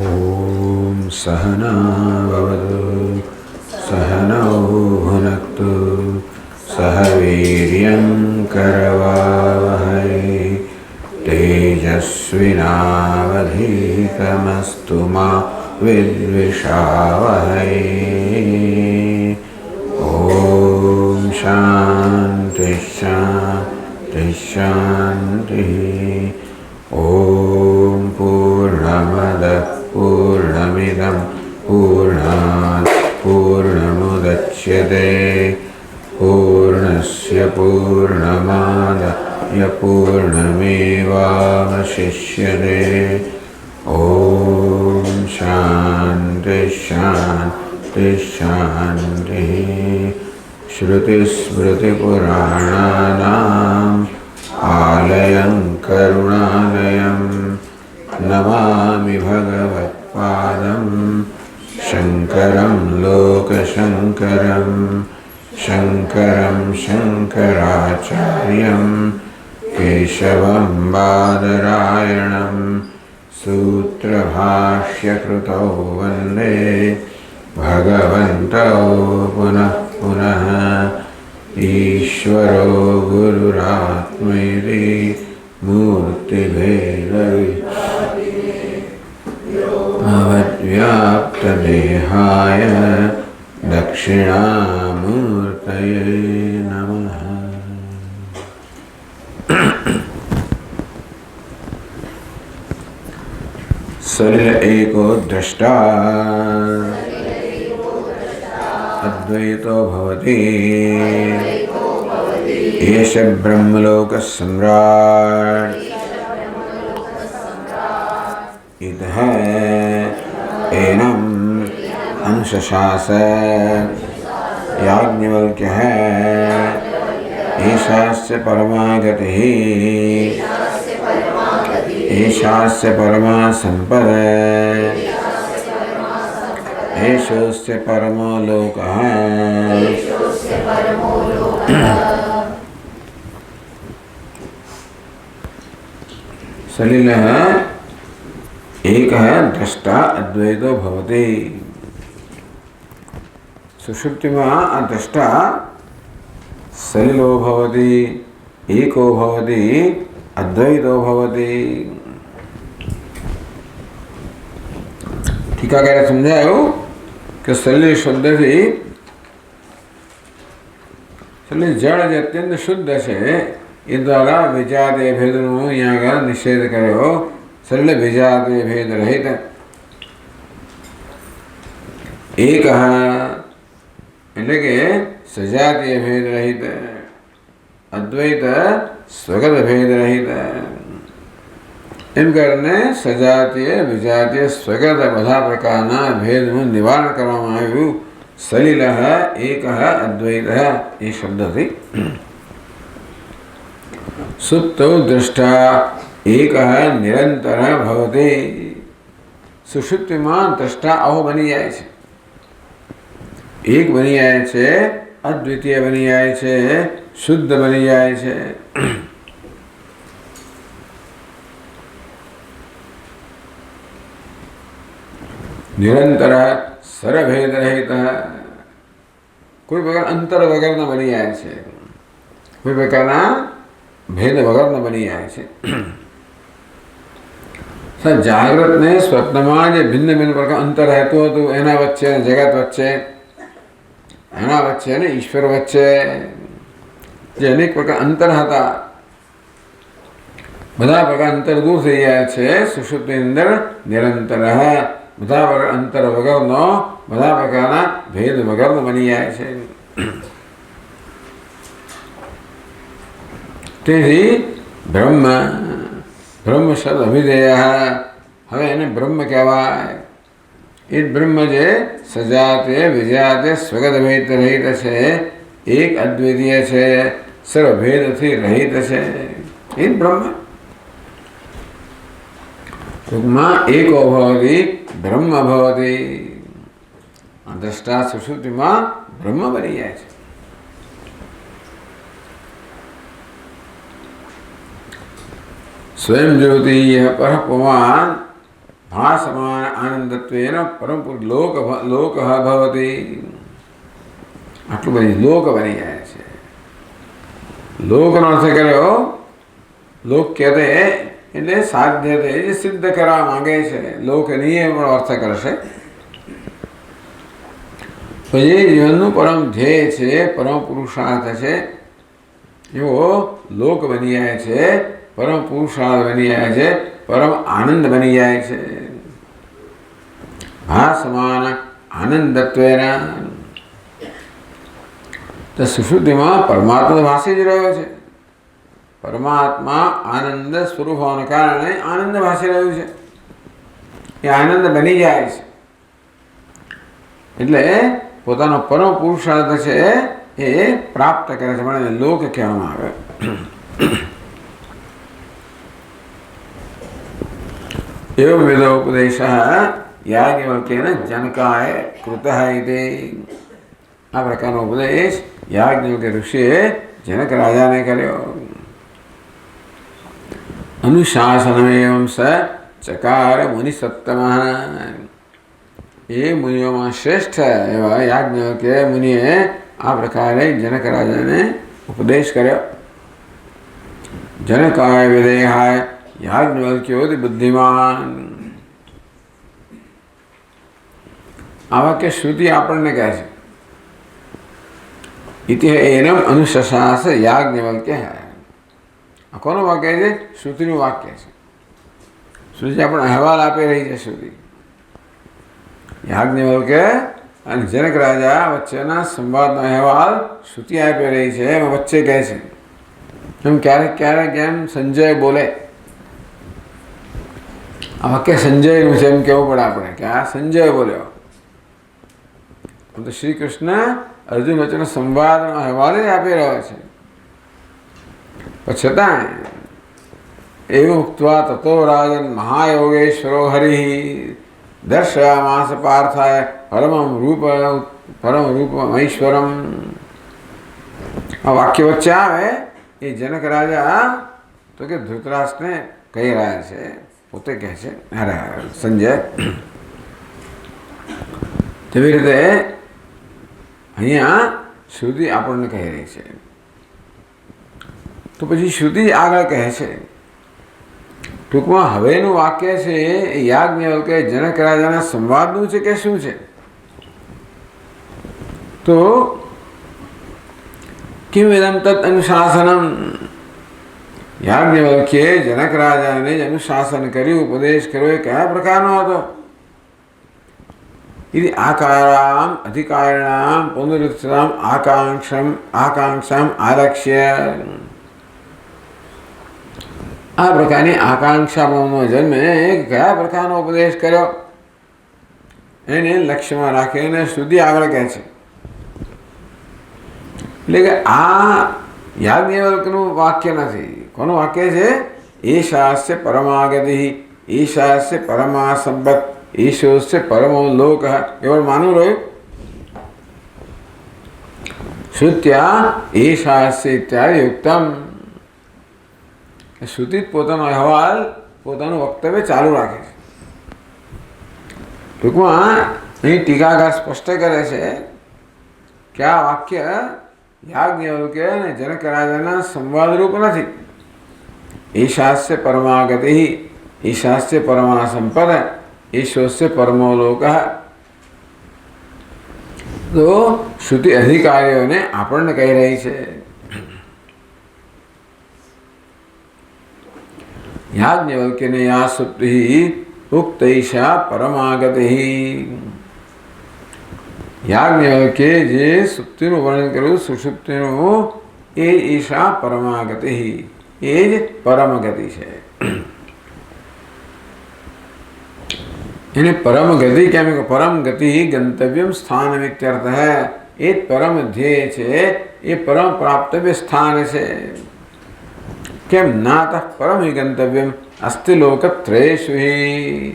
ॐ सहना भवतु सहनौ भुनक्तु सह वीर्यं करवावहै तेजस्विनावधीतमस्तु मा विद्विषावहै। ॐ शान्ति शान्ति शान्तिः। ॐ पूर्णमदः पूर्णमिदं पूर्णात् पूर्णमुदच्यते पूर्णस्य पूर्णमादाय पूर्णमेवावशिष्यते। ॐ शान्ति शान्ति शान्तिः। श्रुतिस्मृतिपुराणानाम् आलयं करुणालयं नमामि भगवत्पादं शङ्करं लोकशङ्करं शङ्करं शङ्कराचार्यं केशवं बादरायणं सूत्रभाष्यकृतौ वन्दे भगवन्तौ पुनः पुनः। ईश्वरो गुरुरात्मेति मूर्तिभेदविभाव्याप्तदेहाय दक्षिणामूर्तये नमः। सलिल एको द्रष्टा अद्वैतो भवति एष ब्रह्मलोकः सम्राट् इतः एनम् अंशशास याज्ञवल्क्यः ईशास्य परमा गतिः ईशास्य परमा सम्पदः एषोऽस्य परमो लोकः। सलिलः एकः द्रष्टा अद्वैतो भवति। सुषुप्तिमा द्रष्टा सलिलो भवति, एको भवति, अद्वैतो भवति। टीकाकार समझायो कि सलिल शुद्ध थी, सलिल जड़ जे अत्यंत शुद्ध है ये द्वारा विजाते भेदनो यहाँ का निषेध करो। सलिल विजाते भेद रहित एक એટલે કે સજાતીય ભેદ રહિત અદ્વૈત સ્વગત ભેદ રહિત એમ કરીને સજાતીય વિજાતીય સ્વગત બધા પ્રકારના ભેદનું નિવારણ કરવામાં આવ્યું। સલિલઃ એકઃ અદ્વૈતઃ એ શબ્દથી सुप्तौ दृष्टा एकः निरंतरः भवति। सुषुप्तिमां दृष्टा अहो बनी जाए छे, एक बनी जाए छे, अद्वितीय बनी जाए छे, शुद्ध बनी जाए छे। निरंतर सरभेद रहित कोई प्रकार अंतर वगैरह न बनी जाए छे, कोई प्रकार भेद वगैरह न बनी जाए छे। जागृत ने स्वप्न में भिन्न भिन्न प्रकार अंतर रहतु हतु एना वच्चे जगत वच्चे एना वच्चे ने ईश्वर वच्चे जे अनेक प्रकार अंतर हता बधा प्रकार अंतर दूर थई जाय छे। सुषुप्ति अंदर निरंतर बधा प्रकार अंतर वगरनो बधा प्रकारना भेद वगरनो बनी जाय छे। तेथी ब्रह्म ब्रह्म शब्द अभिधेय हवे एने ब्रह्म कहेवाय। ए ब्रह्म जे सजाते विजाते स्वगत भेद रहित छे, एक अद्वितीय छे, सर्वभेद थी रहित छे। ए ब्रह्म टूंकमां एको भवति ब्रह्म भवति। द्रष्टा सुषुप्तिमां ब्रह्म बनी जाय छे। स्वयं ज्योति पर पुमान् भासमान आनंदत्वेन परम लोक भवति आटલું બધી લોક બની જાય છે લોકનો અર્થ કર્યો લોક કહેતે એટલે સાધ્ય જે સિદ્ધ કરવા માંગે છે લોકનીય એનો અર્થ કરશે તો એ જીવનનું પરમ ધ્યેય છે પરમ પુરુષાર્થ છે એવો લોક બની જાય છે પરમ પુરુષાર્થ બની જાય છે પરમ આનંદ બની જાય છે ભાસમાન આનંદત્વેન તો સુશુદ્ધિમાં પરમાત્મા ભાસી જ રહ્યો છે પરમાત્મા આનંદ સ્વરૂપ હોવાને કારણે આનંદ ભાસી રહ્યું છે એ આનંદ બની જાય છે એટલે પોતાનો પરમ પુરુષાર્થ છે એ પ્રાપ્ત કરે છે મને લોક કહેવામાં આવે एवं वेदोपदेशः याज्ञवल्क्येन जनकाय कृतः इति आ प्रकारનો ઉપદેશ યાજ્ઞવલ્ક્ય ઋષિએ જનક રાજાને કર્યો અનુશાસનમેવં સ ચકાર મુનિસત્તમઃ એ મુનિઓમાં શ્રેષ્ઠ એવા યાજ્ઞવલ્ક્ય મુનિએ આ પ્રકારે જનક રાજાને ઉપદેશ કર્યો જનકાય વિદેહાય याज्ञवल्क्योति बुद्धिमान आ वाक्य श्रुति આપણને કહે છે इति एनम अनुशास याज्ञवल्क्य है आ કોનો વાક્ય છે શ્રુતિનું વાક્ય છે શ્રુતિ આપણને અહેવાલ આપી રહી છે શ્રુતિ યાજ્ઞવલ્ક્ય અને જનક રાજા વચ્ચેના સંવાદનો અહેવાલ શ્રુતિ આપી રહી છે એમાં વચ્ચે કહે છે એમ ક્યારેક ક્યારેક એમ સંજય બોલે આ વાક્ય સંજયનું છે એમ કહેવું પડે આપણે કે આ સંજય બોલ્યો તો શ્રી કૃષ્ણ અર્જુન વચ્ચેનો સંવાદનો અહેવાલ જ આપી રહ્યો છે પણ છતાં એવું ઉક્ત્વા તતો રાજન મહાયોગેશ્વરો હરિ દર્શયામાસ પાર્થાય પરમ રૂપમૈશ્વરમ આ વાક્ય વચ્ચે આવે એ જનક રાજા તો કે ધૃતરાષ્ટ્રને કહી રહ્યા છે પોતે કહે છે અરે સંજય તેવી રીતે અહીંયા શ્રુતિ આપણને કહી રહી છે તો પછી શ્રુતિ આગળ કહે છે ટૂંકમાં હવેનું વાક્ય છે એ યાજ્ઞવલ્ક્ય જનક રાજાના સંવાદનું છે કે શું છે તો કિમ વેદમ તત અનુશાસનમ યાજ્ઞવલ્ક્યે જનક રાજાને જ અનુશાસન કર્યું ઉપદેશ કર્યો એ કયા પ્રકારનો હતો इति आकाराम अधिकारिणाम पुनरुत्तराम आकांक्षाम आलक्ष्य आ प्रकारनी आकांक्षाओं जन्मे क्या प्रकार उपदेश कर्यो एने लक्ष्य में राखीने श्रुति आगळ कहे छे એટલે કે આ યાજ્ઞવલ્ક્યનું વાક્ય નથી કોનું વાક્ય છે ઈશાસ્ય પરમાગતિ ઈશાસ્ય પરમા સંબત ईशोस्य परमो लोक एवं मानू रह्यो श्रुत्या ईशास्य इत्यादि युक्तम श्रुति पोतानो अहवाल पोतानो वक्तव्य चालू राखे छे टूंकमां અહીં ટીકાકાર સ્પષ્ટ કરે છે કે આ વાક્ય યાજ્ઞવલ્ક્ય અને જનક રાજાના સંવાદ રૂપ નથી ईशास्य परमागति ईशास्य परमा संपद ईश्वरस्य परमो लोकः तो श्रुति अधिकारियों ने આપણને કહી રહી છે યાજ્ઞવલ્ક્યને યા સુપ્તિ ઉક્ત ઈશા પરમાગતિ યાજ્ઞવલ્ક્યે જે સુપ્તિનું વર્ણન કર્યું સુષુપ્તિનું એ ઈશા પરમાગતિ એ જ પરમગતિ છે इन्हें परम गति क्या में परम गति गंतव्यम स्थान इत्यर्थ है ये परम ध्येय छे ये परम प्राप्तव्य स्थान छे केम नातः परम ही गंतव्यम अस्ति लोकत्रयेषु ही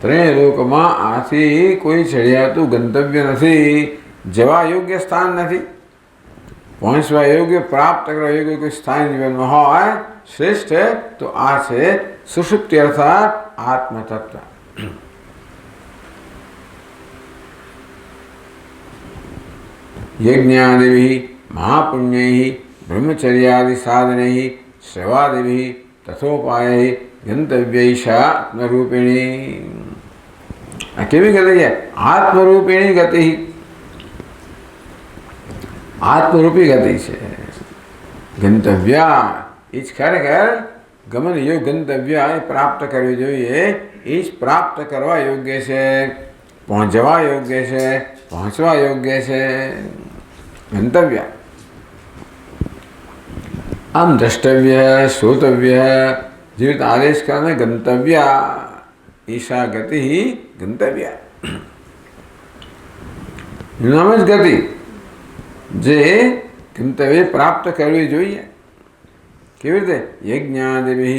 त्रय लोकमां आथी कोई चढ़ियातुं गंतव्य नहीं जवा योग्य स्थान नहीं पहुंचवा योग्य प्राप्त करवा योग्य कोई स्थान जीवन में होय श्रेष्ठ है तो आ छे सुषुप्ति अर्थात आत्म तत्व। यज्ञादिभिः महापुण्यैः ब्रह्मचर्यादि साधनैः श्रवादिभिः तथोपायैः गंतव्यैषा आत्मरूपिणी। केवी गति है? आत्मरूपिणी गति, आत्मरूपी गति से गंतव्या इस खरेखर गमन योग गंतव्य प्राप्त करवी જોઈએ। इस प्राप्त करवा योग्य से पहुंचवा योग्य से पहुंचवा योग्य से गंतव्य। आम द्रष्टव्य श्रोतव्य जीवित आदेश करने गंतव्य ईशा गति ही गंतव्य नाम ज गति जे गंतव्य प्राप्त करवी જોઈએ। કેવી રીતે? યજ્ઞાદિભિ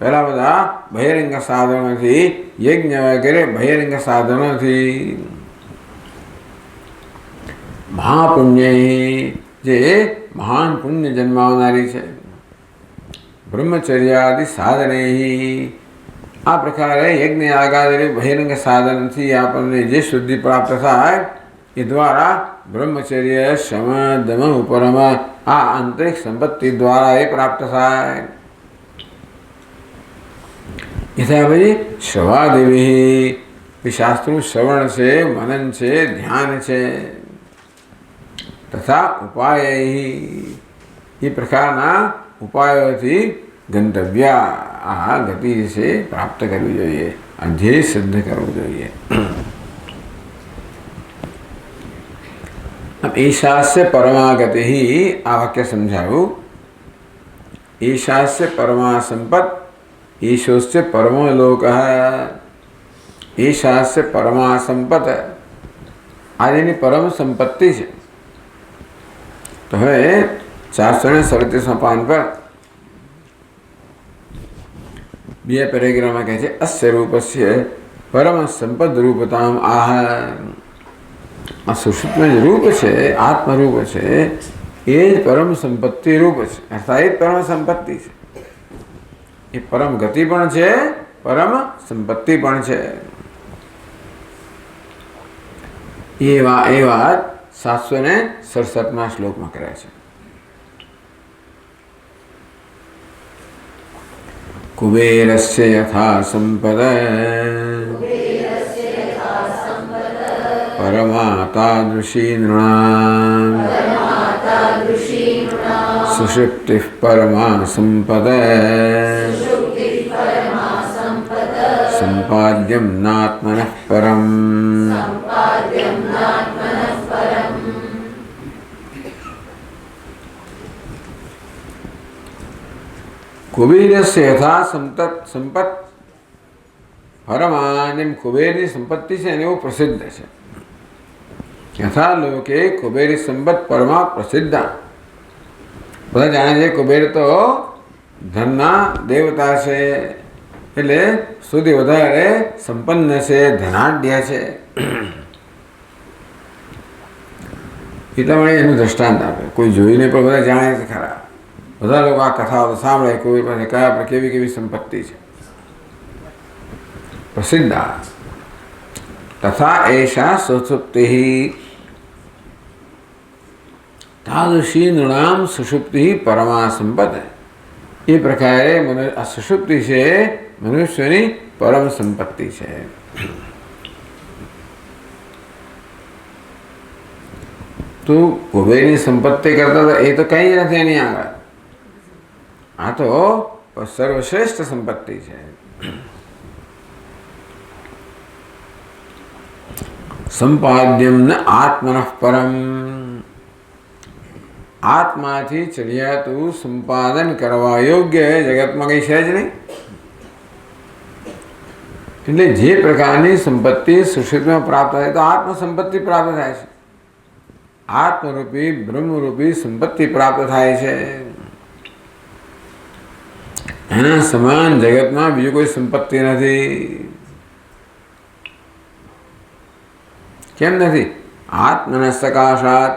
પહેલા બધા બહિરંગ સાધનોથી યજ્ઞ વગેરે બહિરંગ સાધનોથી મહાપુણ્ય જે મહાન પુણ્ય જન્માવનારી છે બ્રહ્મચર્યાદિ સાધને આ પ્રકારે યજ્ઞ યાગાદિ બહિરંગ સાધનથી આપણને જે શુદ્ધિ પ્રાપ્ત થાય એ દ્વારા ब्रह्मचर्य शम दम उपरम आ आंतरिक संपत्ति द्वारा ये प्राप्त थाय। यथा भाई श्रवादिभिः शास्त्रों श्रवण से मनन से ध्यान से तथा उपाय ही प्रकारना उपायोथी गंतव्य आ गति से प्राप्त करवी જોઈએ, अध्यय सिद्ध करવું જોઈએ। अब ईशास्य परमागति ही आ वाक्य समझाऊ। ईशास्य परमा संपत् ईशोस्य परमो लोक ईशास्य परमा संपत् आदिनी परम संपत्ति है। तो है 437 पान पर बे पैराग्राफ में कहते अस्य रूपस्य परम संपद रूपताम आह। सुषुप्त में रूप है आत्मरूप है ये परम संपत्ति रूप है अर्थात परम संपत्ति है। ये परम गति पण है परम संपत्ति पण है। ये बात 767 श्लोक में करे छे। कुबेरस्य यथा संपद परमातादृशी नृणाम् सुषुप्तिः परमा संपद सम्पाद्यं नात्मनः परम्। कुबेरस्य यथा संपत् परमानिम कुबेर संपत्ति से वो प्रसिद्ध है। यथा लोके कुबेर संपत् परमा प्रसिद्ध બધા જાણે છે કુબેર તો ધનના દેવતા છે એટલે સૌથી વધારે સંપન્ન છે ધનાઢ્ય છે એટલા માટે એનું દ્રષ્ટાંત આપે। કોઈ જોઈને પણ બધા જાણે છે ખરા। બધા લોકો આ કથાઓ સાંભળે કુબેર પાસે કયા આપણે કેવી કેવી સંપત્તિ છે प्रसिद्ध। तथा ऐसा सुषुप्ति तादृशी नृणाम सुषुप्ति परमा संपद है। ये प्रकार सुषुप्ति से मनुष्य की परम संपत्ति है। तो कुबेर की संपत्ति करता था ये तो कहीं नहीं नहीं आगा। हाँ तो सर्वश्रेष्ठ संपत्ति है। संपाद्यम न आत्मनः परम आत्मा थी चढ़िया तो संपादन करवा योग्य है जगत में कई सहज नहीं। એટલે જે પ્રકારની સંપત્તિ સુષુપ્તિમાં પ્રાપ્ત થાય તો આત્મ સંપત્તિ પ્રાપ્ત થાય છે। આત્મરૂપી બ્રહ્મરૂપી સંપત્તિ પ્રાપ્ત થાય છે। એના સમાન જગતમાં બીજી કોઈ સંપત્તિ નથી। કેમ નથી? આત્મન સકાશાત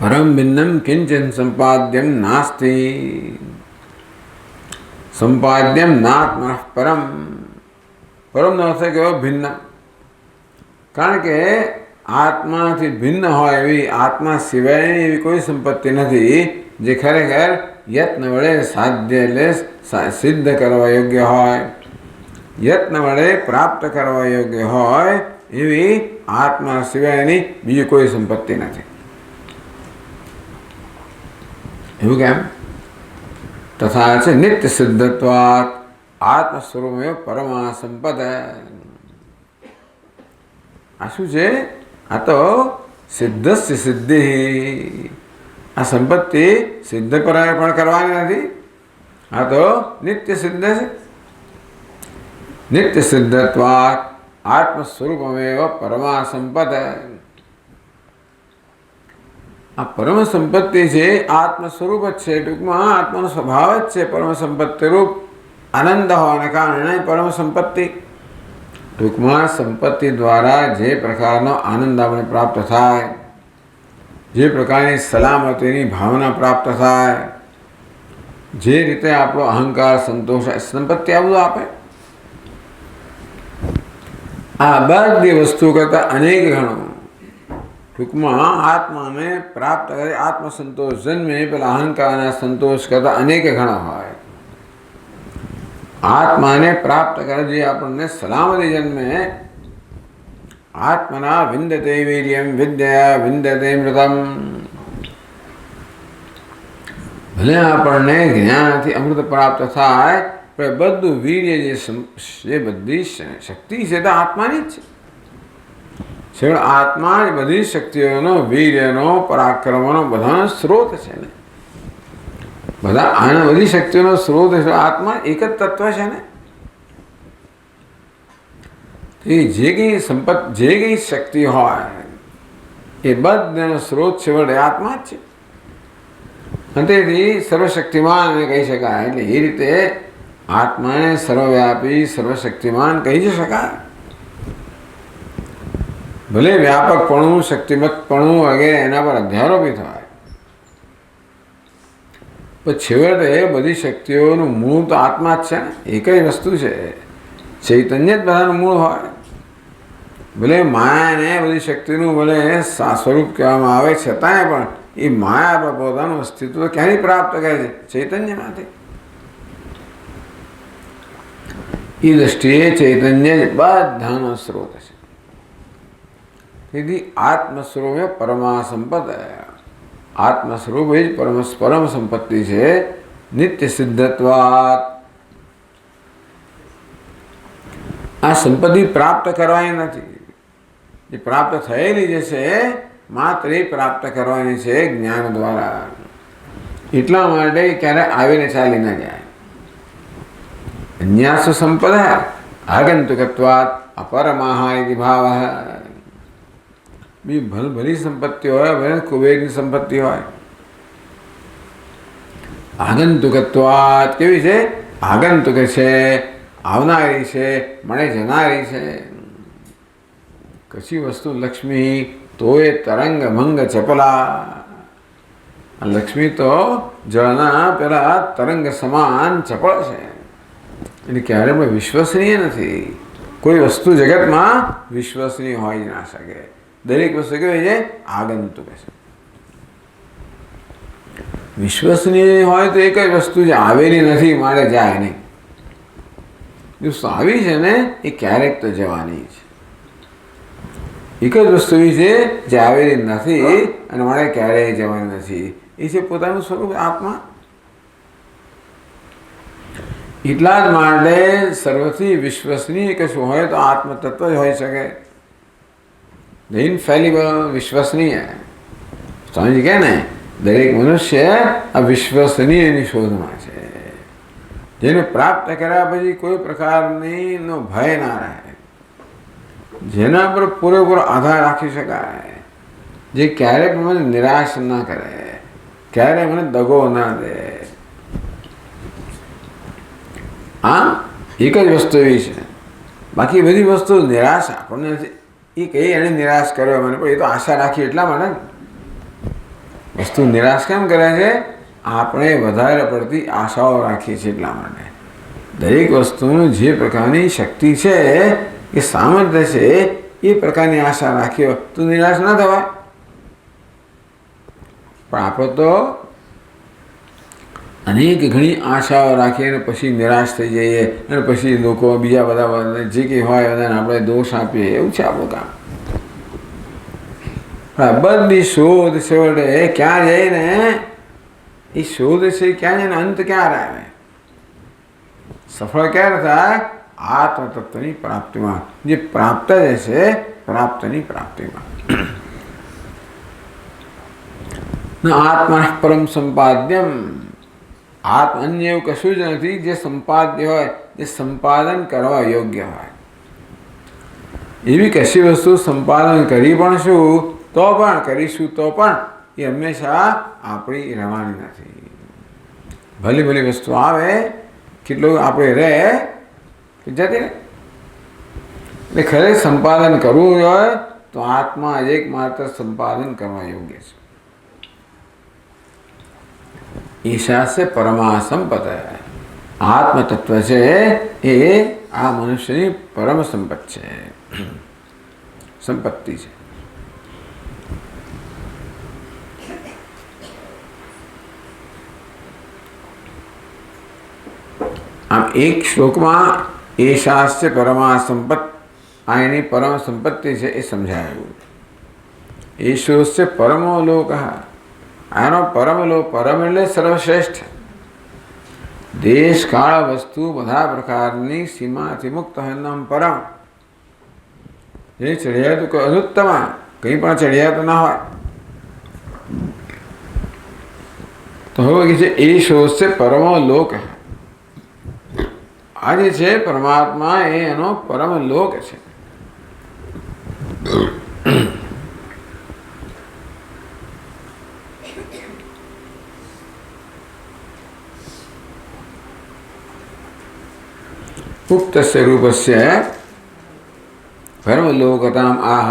પરમ ભિન્નમ કિંચન સંપાદ્યમ નાસ્તિ. સંપાદ્યમ નાત્મઃ પરમ. પરમનો અર્થ કયો? ભિન્ન. કારણ કે આત્માથી ભિન્ન હોય એવી આત્મા સિવાયની એવી કોઈ સંપત્તિ નથી જે ખરેખર યત્ન વડે સાધ્ય એટલે સિદ્ધ કરવા યોગ્ય હોય, યત્ન વડે પ્રાપ્ત કરવા યોગ્ય હોય એવી આત્મા સિવાયની બીજી કોઈ સંપત્તિ નથી. એવું કેમ? તથા છે નિત્ય સિદ્ધત્વાત આત્મ સ્વરૂપે પરમા સંપદ. આ શું છે? આ તો સિદ્ધસ્ય સિદ્ધિ. આ સંપત્તિ સિદ્ધ પરાય પણ કરવાની નથી. આ તો નિત્ય સિદ્ધ છે. નિત્ય સિદ્ધત્વાત આત્મ સ્વરૂપમેવ પરમા સંપદ. આ પરમ સંપત્તિ છે આત્મ સ્વરૂપ જ છે. ટૂંકમાં આત્માનો સ્વભાવ જ છે પરમ સંપત્તિ રૂપ. આનંદ હોવાને કારણે પરમ સંપત્તિ. ટૂંકમાં સંપત્તિ દ્વારા જે પ્રકારનો આનંદ આપણે પ્રાપ્ત થાય, જે પ્રકારની સલામતીની ભાવના પ્રાપ્ત થાય, જે રીતે આપણો અહંકાર સંતોષ સંપત્તિ આ બધું આપે. આ બધી વસ્તુ કરતાં અનેક ગણો ટૂંકમાં આત્માને પ્રાપ્ત કરે આત્મસંતોષ જન્મે પેલા અહંકારના સંતોષ કરતાં અનેક ગણા હોય. આત્માને પ્રાપ્ત કરે જે આપણને સલામતી જન્મે. આત્મના વિંદતે વીર્યમ વિદ્યા વિંદતે મૃતમ. ભલે આપણને જ્ઞાનથી અમૃત પ્રાપ્ત થાય પણ બધું વીર્ય જે બધી શક્તિ છે તે આત્માની જ છે. આત્મા જ બધી શક્તિઓનો, વીર્યનો, પરાક્રમનો બધાનો સ્ત્રોત છે ને. બધા આના બધી શક્તિઓનો સ્ત્રોત છે આત્મા. એક જ તત્વ છે ને. જે કંઈ સંપત્તિ, જે કંઈ શક્તિ હોય એ બધાનો સ્ત્રોત છે વડે આત્મા જ છે. અને તેથી સર્વશક્તિમાન એને કહી શકાય. એટલે એ રીતે આત્માને સર્વવ્યાપી સર્વશક્તિમાન કહી જ શકાય. ભલે વ્યાપકપણું, શક્તિમતપણું વગેરે એના પર અધ્યારોપિત હોય પણ છેવટે બધી શક્તિઓનું મૂળ તો આત્મા જ છે ને. એક જ વસ્તુ છે. ચૈતન્ય જ બધાનું મૂળ હોય. ભલે માયાને બધી શક્તિનું ભલે સ્વરૂપ કહેવામાં આવે છતાંય પણ એ માયા પર પોતાનું અસ્તિત્વ ક્યાંથી પ્રાપ્ત કરે છે? ચૈતન્યમાંથી. એ દ્રષ્ટિએ ચૈતન્ય જ બધાનો સ્ત્રોત છે. તેથી આત્મ સ્વરૂપે પરમા સંપદ. આત્મ સ્વરૂપ એ જ પરમ સંપત્તિ છે. નિત્ય સિદ્ધત્વાત. આ સંપત્તિ પ્રાપ્ત કરવાની નથી. જે પ્રાપ્ત થયેલી જે છે માત્ર એ પ્રાપ્ત કરવાની છે જ્ઞાન દ્વારા. એટલા માટે ક્યારે આવીને ચાલી ના જાય. અન્યાસ સંપદા આગંતુકત્વાત અપરમાહ ઇતિ ભાવઃ. બી ભલી સંપત્તિ હોય, ભલે કુબેરની સંપત્તિ હોય, આગંતુકત્વાત કેવી છે? આગંતુક છે, આવનારી છે, મળે જનારી છે. કશી વસ્તુ લક્ષ્મી તો એ તરંગ ભંગ ચપલા. લક્ષ્મી તો જળના પેલા તરંગ સમાન ચપળ છે. એટલે ક્યારે પણ વિશ્વસનીય નથી. કોઈ વસ્તુ જગતમાં વિશ્વસનીય હોય જ ના શકે. દરેક વસ્તુ કેવી છે? આગંતુક છે. વિશ્વસનીય હોય તો એક જ વસ્તુ જે આવેલી નથી મારે જાય નહીં. જો આવી છે ને એ ક્યારેક તો જવાની છે. એક જ વસ્તુ એવી છે જે આવેલી નથી અને મારે ક્યારેય જવાની નથી. એ છે પોતાનું સ્વરૂપ આત્મા. એટલા જ માટે સર્વથી વિશ્વસનીય કશું હોય તો આત્મતત્વ જ હોઈ શકે. ધ ઇનફેલિબલ, વિશ્વસનીય. સ્વામીજી કહે ને દરેક મનુષ્ય આ વિશ્વસનીયની શોધમાં છે. જેને પ્રાપ્ત કર્યા પછી કોઈ પ્રકારની નો ભય ના રહે, જેના પર પૂરેપૂરો આધાર રાખી શકાય, જે ક્યારેક મને નિરાશ ના કરે, ક્યારે મને દગો ના દે. આ એક જ વસ્તુ એવી છે. બાકી બધી વસ્તુ નિરાશ આપણને એ કઈ એને નિરાશ કર્યો મને, પણ એ તો આશા રાખી એટલા માટે વસ્તુ નિરાશ કેમ કરે છે? આપણે વધારે પડતી આશાઓ રાખીએ છીએ એટલા માટે. દરેક વસ્તુનું જે પ્રકારની શક્તિ છે, એ સામર્થ્ય છે, એ પ્રકારની આશા રાખીએ તો નિરાશ ના થવાય. પણ આપણે તો અનેક ઘણી આશાઓ રાખીએ અને પછી નિરાશ થઈ જઈએ અને પછી લોકો બીજા બધા જે કંઈ હોય બધાને આપણે દોષ આપીએ. એવું છે આપણું કામ. બધી શોધ છેવટે ક્યાં જાય ને? એ શોધ છે ક્યાં જાય ને? અંત ક્યાં આવે? સફળ ક્યારે થાય? આત્મતત્વની પ્રાપ્તિમાં. જે પ્રાપ્ત જે છે, પ્રાપ્તની પ્રાપ્તિમાં. આત્મા પરમ સંપાદ્યમ. અન્ય એવું કશું જ નથી જે સંપાદ્ય હોય, જે સંપાદન કરવા યોગ્ય હોય. એવી કશી વસ્તુ સંપાદન કરી પણ શું તો પણ કરીશું તો પણ એ હંમેશા આપણી રહેવાની નથી. ભલી ભલી વસ્તુ આવે, કેટલું આપણે રહે કે જતી રહે. એટલે ખરે સંપાદન કરવું હોય તો આત્મા એકમાત્ર સંપાદન કરવા યોગ્ય છે. ઈશા સે પરમા સંપત. આત્મ તત્વ છે એ આ મનુષ્યની પરમ સંપત્તિ છે, સંપત્તિ છે. આમ એક શ્લોકમાં એશાસ્ય પરમા સંપત, આ એની પરમ સંપત્તિ છે એ સમજાયું. એશોસ્ય પરમો લોક, આનો પરમ લોક. પરમ એટલે સર્વશ્રેષ્ઠ. દેશ કાળ વસ્તુ બધા પ્રકારની સીમાથી મુક્ત હોય નામ પરમ. એ ચડિયાતું કે અનુત્તમ, કંઈ પણ ચડિયાતું ના હોય. તો હવે કે છે એશોસ્ય પરમો લોક. આ જે છે પરમાત્મા એ એનો પરમ લોક છે. ઉક્તસ્ય રૂપસ્ય પરમલોકતામ આહ.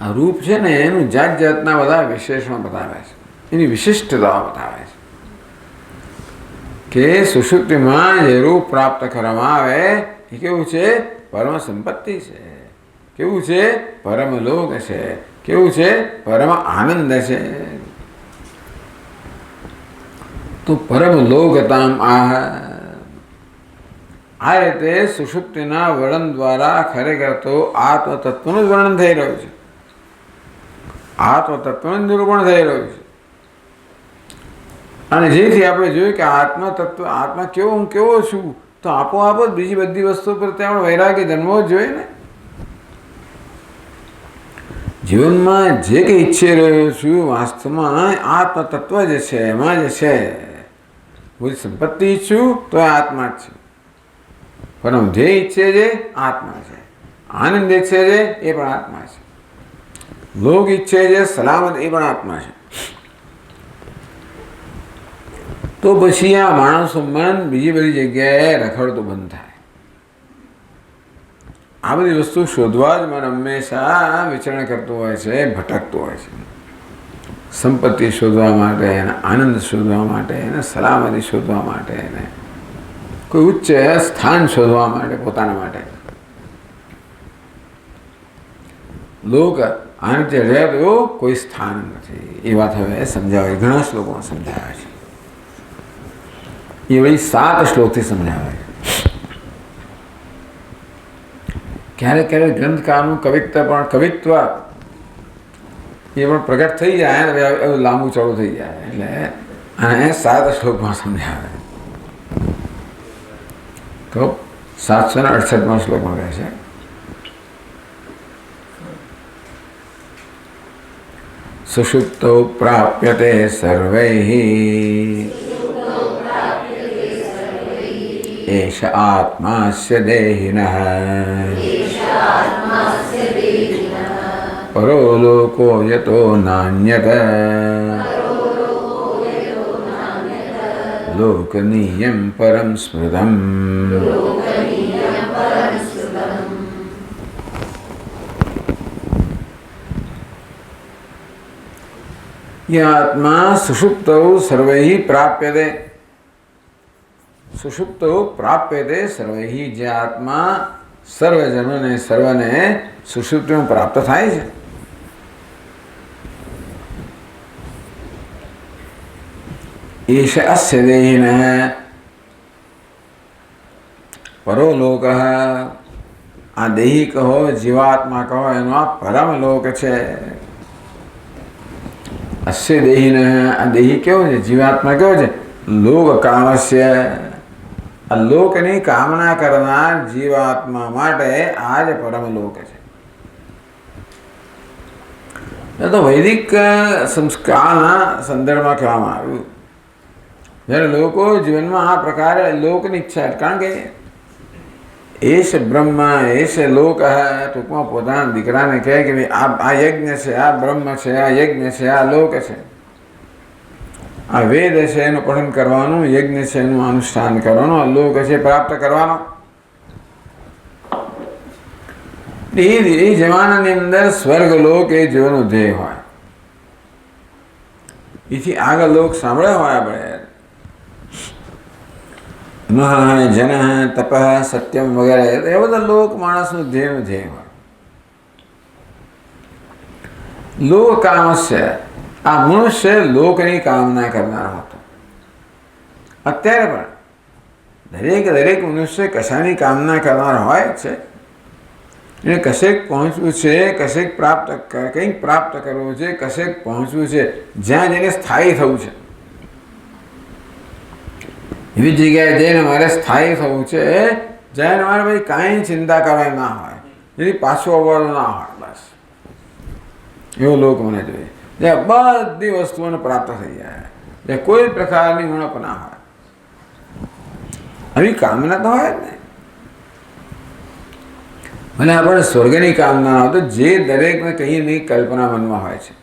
આ રૂપ છે ને એનું જાત જાતના બધા વિશેષણ બતાવે છે, એની વિશિષ્ટતા બતાવે છે. કે સુષુપ્તિમાં જે રૂપ પ્રાપ્ત કરવામાં આવે એ કેવું છે? પરમ સંપત્તિ છે. કેવું છે? પરમ લોક છે. કેવું છે? પરમ આનંદ છે. તો પરમ લોકતામ આહ. આ રીતે સુષુપ્તિના વર્ણન દ્વારા ખરેખર તો આત્મતત્વનું જ વર્ણન થઈ રહ્યું છે, આત્મતત્વનું નિરૂપણ થઈ રહ્યું છે. અને જેથી આપણે જોયું કે આત્મતત્વ, આત્મા કેવો, હું કેવો છું, તો આપોઆપ જ બીજી બધી વસ્તુ પર ત્યાં વૈરાગ્ય જન્મવો જ જોઈએ ને. જીવનમાં જે કંઈ ઈચ્છી રહ્યો છું વાસ્તવમાં આત્મતત્વ જે છે એમાં જે છે. બધી સંપત્તિ ઈચ્છું તો એ આત્મા જ છે. પરમ જે ઈચ્છે છે આત્મા છે. આનંદ ઈચ્છે છે એ પણ આત્મા છે. લોક ઈચ્છે છે સલામત, એ પણ આત્મા છે. તો પછી આ માણસો મન બીજી બધી જગ્યાએ રખડતું બંધ થાય. આ બધી વસ્તુ શોધવા જ મન હંમેશા વિચરણ કરતું હોય છે, ભટકતું હોય છે. સંપત્તિ શોધવા માટે, આનંદ શોધવા માટે, સલામતી શોધવા માટે, કોઈ ઉચ્ચ સ્થાન શોધવા માટે, પોતાના માટે. લોક આનંદ રહે તો કોઈ સ્થાન નથી. એ વાત હવે સમજાવે, ઘણા શ્લોકોમાં સમજાવે છે. એ વળી 7 શ્લોકથી સમજાવે છે. ક્યારેક ક્યારેક ગ્રંથકારનું કવિત્વ એ પણ પ્રગટ થઈ જાય ને, એવું લાંબુ ચોડું થઈ જાય. એટલે અને 7 શ્લોકમાં સમજાવે. તો 768માં શ્લોકમાં કહે છે, સુષુપ્તો પ્રાપ્યતે સર્વૈઃ એષ આત્માસ્ય દેહિનઃ પરો લોકો યતો નાન્યત લોકનીયમ પરમ સ્મૃતમ. ये आत्मा सुषुप्तौ सर्वैः प्राप्यते, सुषुप्तौ प्राप्यते सर्वैः। जे आत्मा सर्वजनोने सर्वने सुषुप्तिમાં પ્રાપ્ત થાય છે। एष अस्य देहिनः પરોલોકઃ। આ દેહી કહો, જીવાત્મા કહો, એનો આ પરમલોક છે। અસ્ય દેહિનઃ, આ દેહી કેવો છે? જીવાત્મા કેવો છે? લોક કામસ્ય, આ લોકની કામના કરનાર જીવાત્મા માટે આ જ પરમલોક છે। એ તો વૈદિક સંસ્કારના સંદર્ભમાં કહેવામાં આવ્યું। જ્યારે લોકો જીવનમાં આ પ્રકારે લોકની ઈચ્છા, કારણ કે એશ બ્રહ્મ એશ લોક, ટૂંકમાં પોતાના દીકરાને કહે કે ભાઈ આ યજ્ઞ છે, આ બ્રહ્મ છે, આ યજ્ઞ છે, આ લોક છે, આ વેદ છે એનું પઠન કરવાનું, યજ્ઞ છે એનું અનુષ્ઠાન કરવાનું, આ લોક છે પ્રાપ્ત કરવાનો। એ જમાનાની અંદર સ્વર્ગ લોક એ જીવનનો ધ્યેય હોય। એથી આગળ લોક સાંભળ્યા હોય આપણે, જન તપ સત્યમ વગેરે, એ બધા લોક માણસનું ધ્યેયનું ધ્યેય હોય। લોક કામસ્ય, આ મનુષ્ય લોકની કામના કરનાર હતો। અત્યારે પણ દરેક મનુષ્ય કશાની કામના કરનાર હોય છે। એને કશેક પહોંચવું છે, કશેક કંઈક પ્રાપ્ત કરવું છે, કશેક પહોંચવું છે, જ્યાં જઈને સ્થાયી થવું છે। એવી જગ્યાએ જઈને મારે સ્થાયી થવું છે, જ્યાં મારે ભાઈ કાંઈ ચિંતા કરવાની ના હોય, જેથી પાછું આવવાનું ના હોય, બસ એવો લોક મને જોઈએ, જ્યાં બધી વસ્તુઓને પ્રાપ્ત થઈ જાય, જ્યાં કોઈ પ્રકારની ઉણપ ના હોય। આવી કામના તો હોય જ ને। મને આપણે સ્વર્ગની કામના હોય તો જે દરેકને કંઈ નહીં કલ્પના મનમાં હોય છે।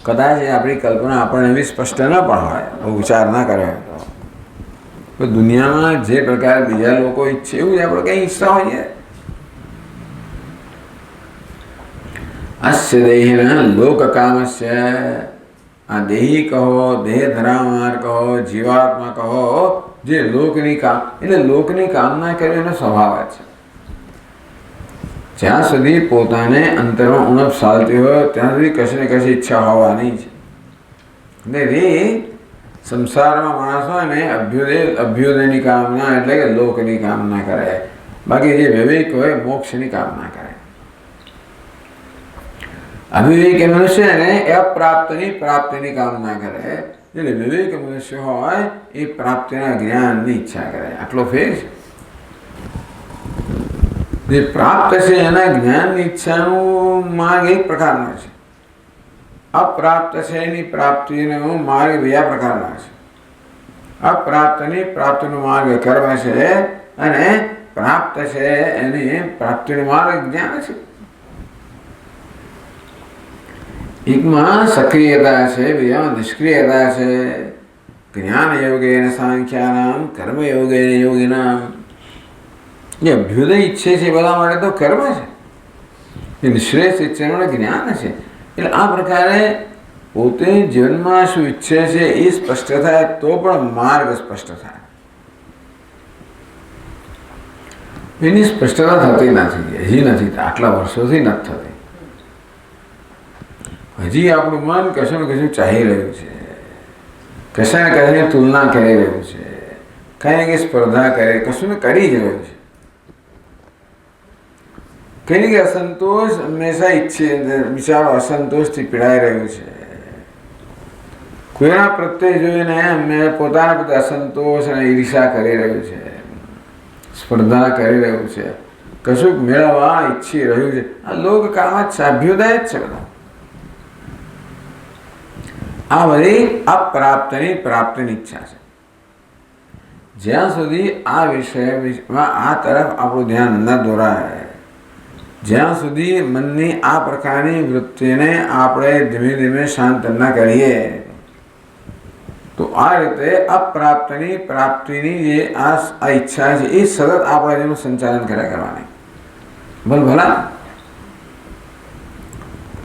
કદાચ આપણી કલ્પના આપણને એવી સ્પષ્ટ ન પણ હોય, વિચાર ના કર્યો તો દુનિયામાં જે પ્રકારે બીજા લોકો ઈચ્છે એવું જ આપણે કંઈ ઈચ્છતા હોઈએ। અસ્ય દેહિનઃ લોક કામસ્ય, આ દેહી કહો, દેહ ધરાવનાર કહો, જીવાત્મા કહો, જે લોકની કામ, એટલે લોકની કામના કરવી એનો સ્વભાવ છે। જ્યાં સુધી પોતાને અંતરમાં ઉણપ ચાલતી હોય ત્યાં સુધી કશી ને કશી ઈચ્છા હોવાની છે। એટલે સંસારમાં માણસ હોય ને અભ્યુદયની કામના એટલે કે લોકની કામના કરે, બાકી જે વિવેક હોય મોક્ષની કામના કરે। અવિવેક મનુષ્ય ને અપ્રાપ્તની પ્રાપ્તિની કામના કરે, એટલે વિવેક મનુષ્ય હોય એ પ્રાપ્તિના જ્ઞાનની ઈચ્છા કરે। આટલો ફેર છે। જે પ્રાપ્ત છે એના જ્ઞાનની ઈચ્છાનું માર્ગ એક પ્રકારનો છે, અપ્રાપ્ત છે એની પ્રાપ્તિનો માર્ગ બીજા પ્રકારનો છે। અપ્રાપ્તની પ્રાપ્તિનો માર્ગ કર્મ છે અને પ્રાપ્ત છે એની પ્રાપ્તિનો માર્ગ જ્ઞાન છે। એકમાં સક્રિયતા છે, બીજામાં નિષ્ક્રિયતા છે। જ્ઞાન યોગેન સાંખ્યાનામ, કર્મ યોગેન યોગિનામ। જે અભ્યુદય ઈચ્છે છે એ બધા માટે તો કર્મ છે, એ નિશ્રેષ ઈચ્છે માટે જ્ઞાન છે। એટલે આ પ્રકારે પોતે જીવનમાં શું ઈચ્છે છે એ સ્પષ્ટ થાય તો પણ માર્ગ સ્પષ્ટ થાય। એની સ્પષ્ટતા થતી નથી, હજી નથી, આટલા વર્ષોથી નથી થતી। હજી આપણું મન કશું ને કશું ચાહી રહ્યું છે, કશા ને કશાની તુલના કરી રહ્યું છે, કંઈ કંઈ સ્પર્ધા કરે, કશું ને કરી જ રહ્યું છે। કંઈ કે અસંતોષ હંમેશા ઈચ્છે, બિચારો અસંતોષથી પીડાઈ રહ્યું છે। કોઈના પ્રત્યે જોઈને અમે પોતાના પ્રત્યે અસંતોષ અને ઈર્ષા કરી રહ્યું છે, સ્પર્ધા કરી રહ્યું છે, કશુંક મેળવવા ઈચ્છી રહ્યું છે। આ લોક કામ જ છે, અભ્યુદય જ છે બધા। આ બધી અપ્રાપ્તની પ્રાપ્તિની ઈચ્છા છે। જ્યાં સુધી આ વિષયમાં આ તરફ આપણું ધ્યાન ન દોરાય, જ્યાં સુધી મનની આ પ્રકારની વૃત્તિને આપણે ધીમે ધીમે શાંત ન કરીએ, તો આ રીતે અપ્રાપ્તની પ્રાપ્તિની જે આ ઈચ્છા છે એ સતત આપણા જેનું સંચાલન કર્યા કરવાની। ભલા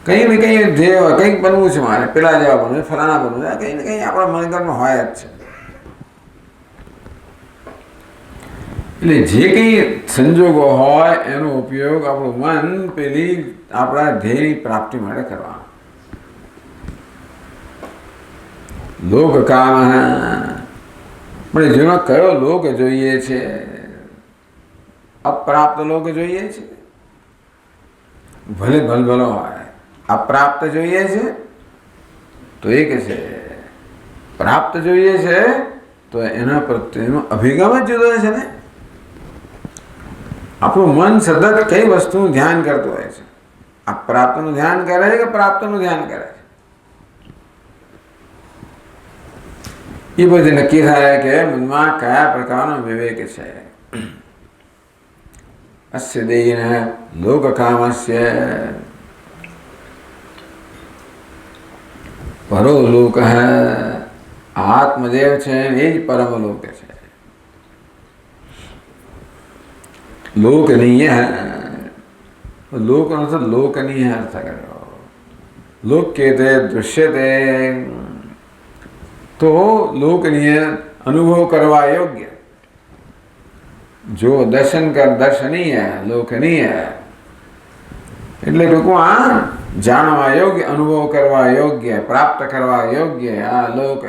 કંઈ ને કંઈ ધ્યેય કંઈક બનવું છે મારે, પેલા જેવા બનવું, ફલાણા બનવું છે, કંઈ ને કંઈ આપણા મનગણમાં હોય જ છે. એટલે જે કંઈ સંજોગો હોય એનો ઉપયોગ આપણું મન પેલી આપણા ધ્યેયની પ્રાપ્તિ માટે કરવાનો. લોક કામ, પણ જેનો કયો લોક જોઈએ છે? અપ્રાપ્ત લોક જોઈએ છે? ભલે ભલભલો હોય. અપ્રાપ્ત જોઈએ છે તો એ કે છે પ્રાપ્ત જોઈએ છે તો એના પ્રત્યેનો અભિગમ જ જુદો છે ને. આપણું મન સતત કઈ વસ્તુનું ધ્યાન કરતું હોય છે? અપ્રાપ્તનું ધ્યાન કરે છે કે પ્રાપ્તનું ધ્યાન કરે છે? એ બધી નક્કી થાય કે મનમાં કયા પ્રકારનો વિવેક છે. અસ્ય દેહીન લોકકામસ્ય પરો લોક. આત્મદેવ છે એ જ પરમ લોક છે. લોકનીય, લોકનો તો લોકનીય અર્થ કર્યો. લોક્યતે દૃશ્યતે, તો લોકનીય અનુભવ કરવા યોગ્ય. જો દર્શન કર દર્શનીય, લોકનીય એટલે ટૂંકમાં જાણવા યોગ્ય, અનુભવ કરવા યોગ્ય, પ્રાપ્ત કરવા યોગ્ય આ લોક.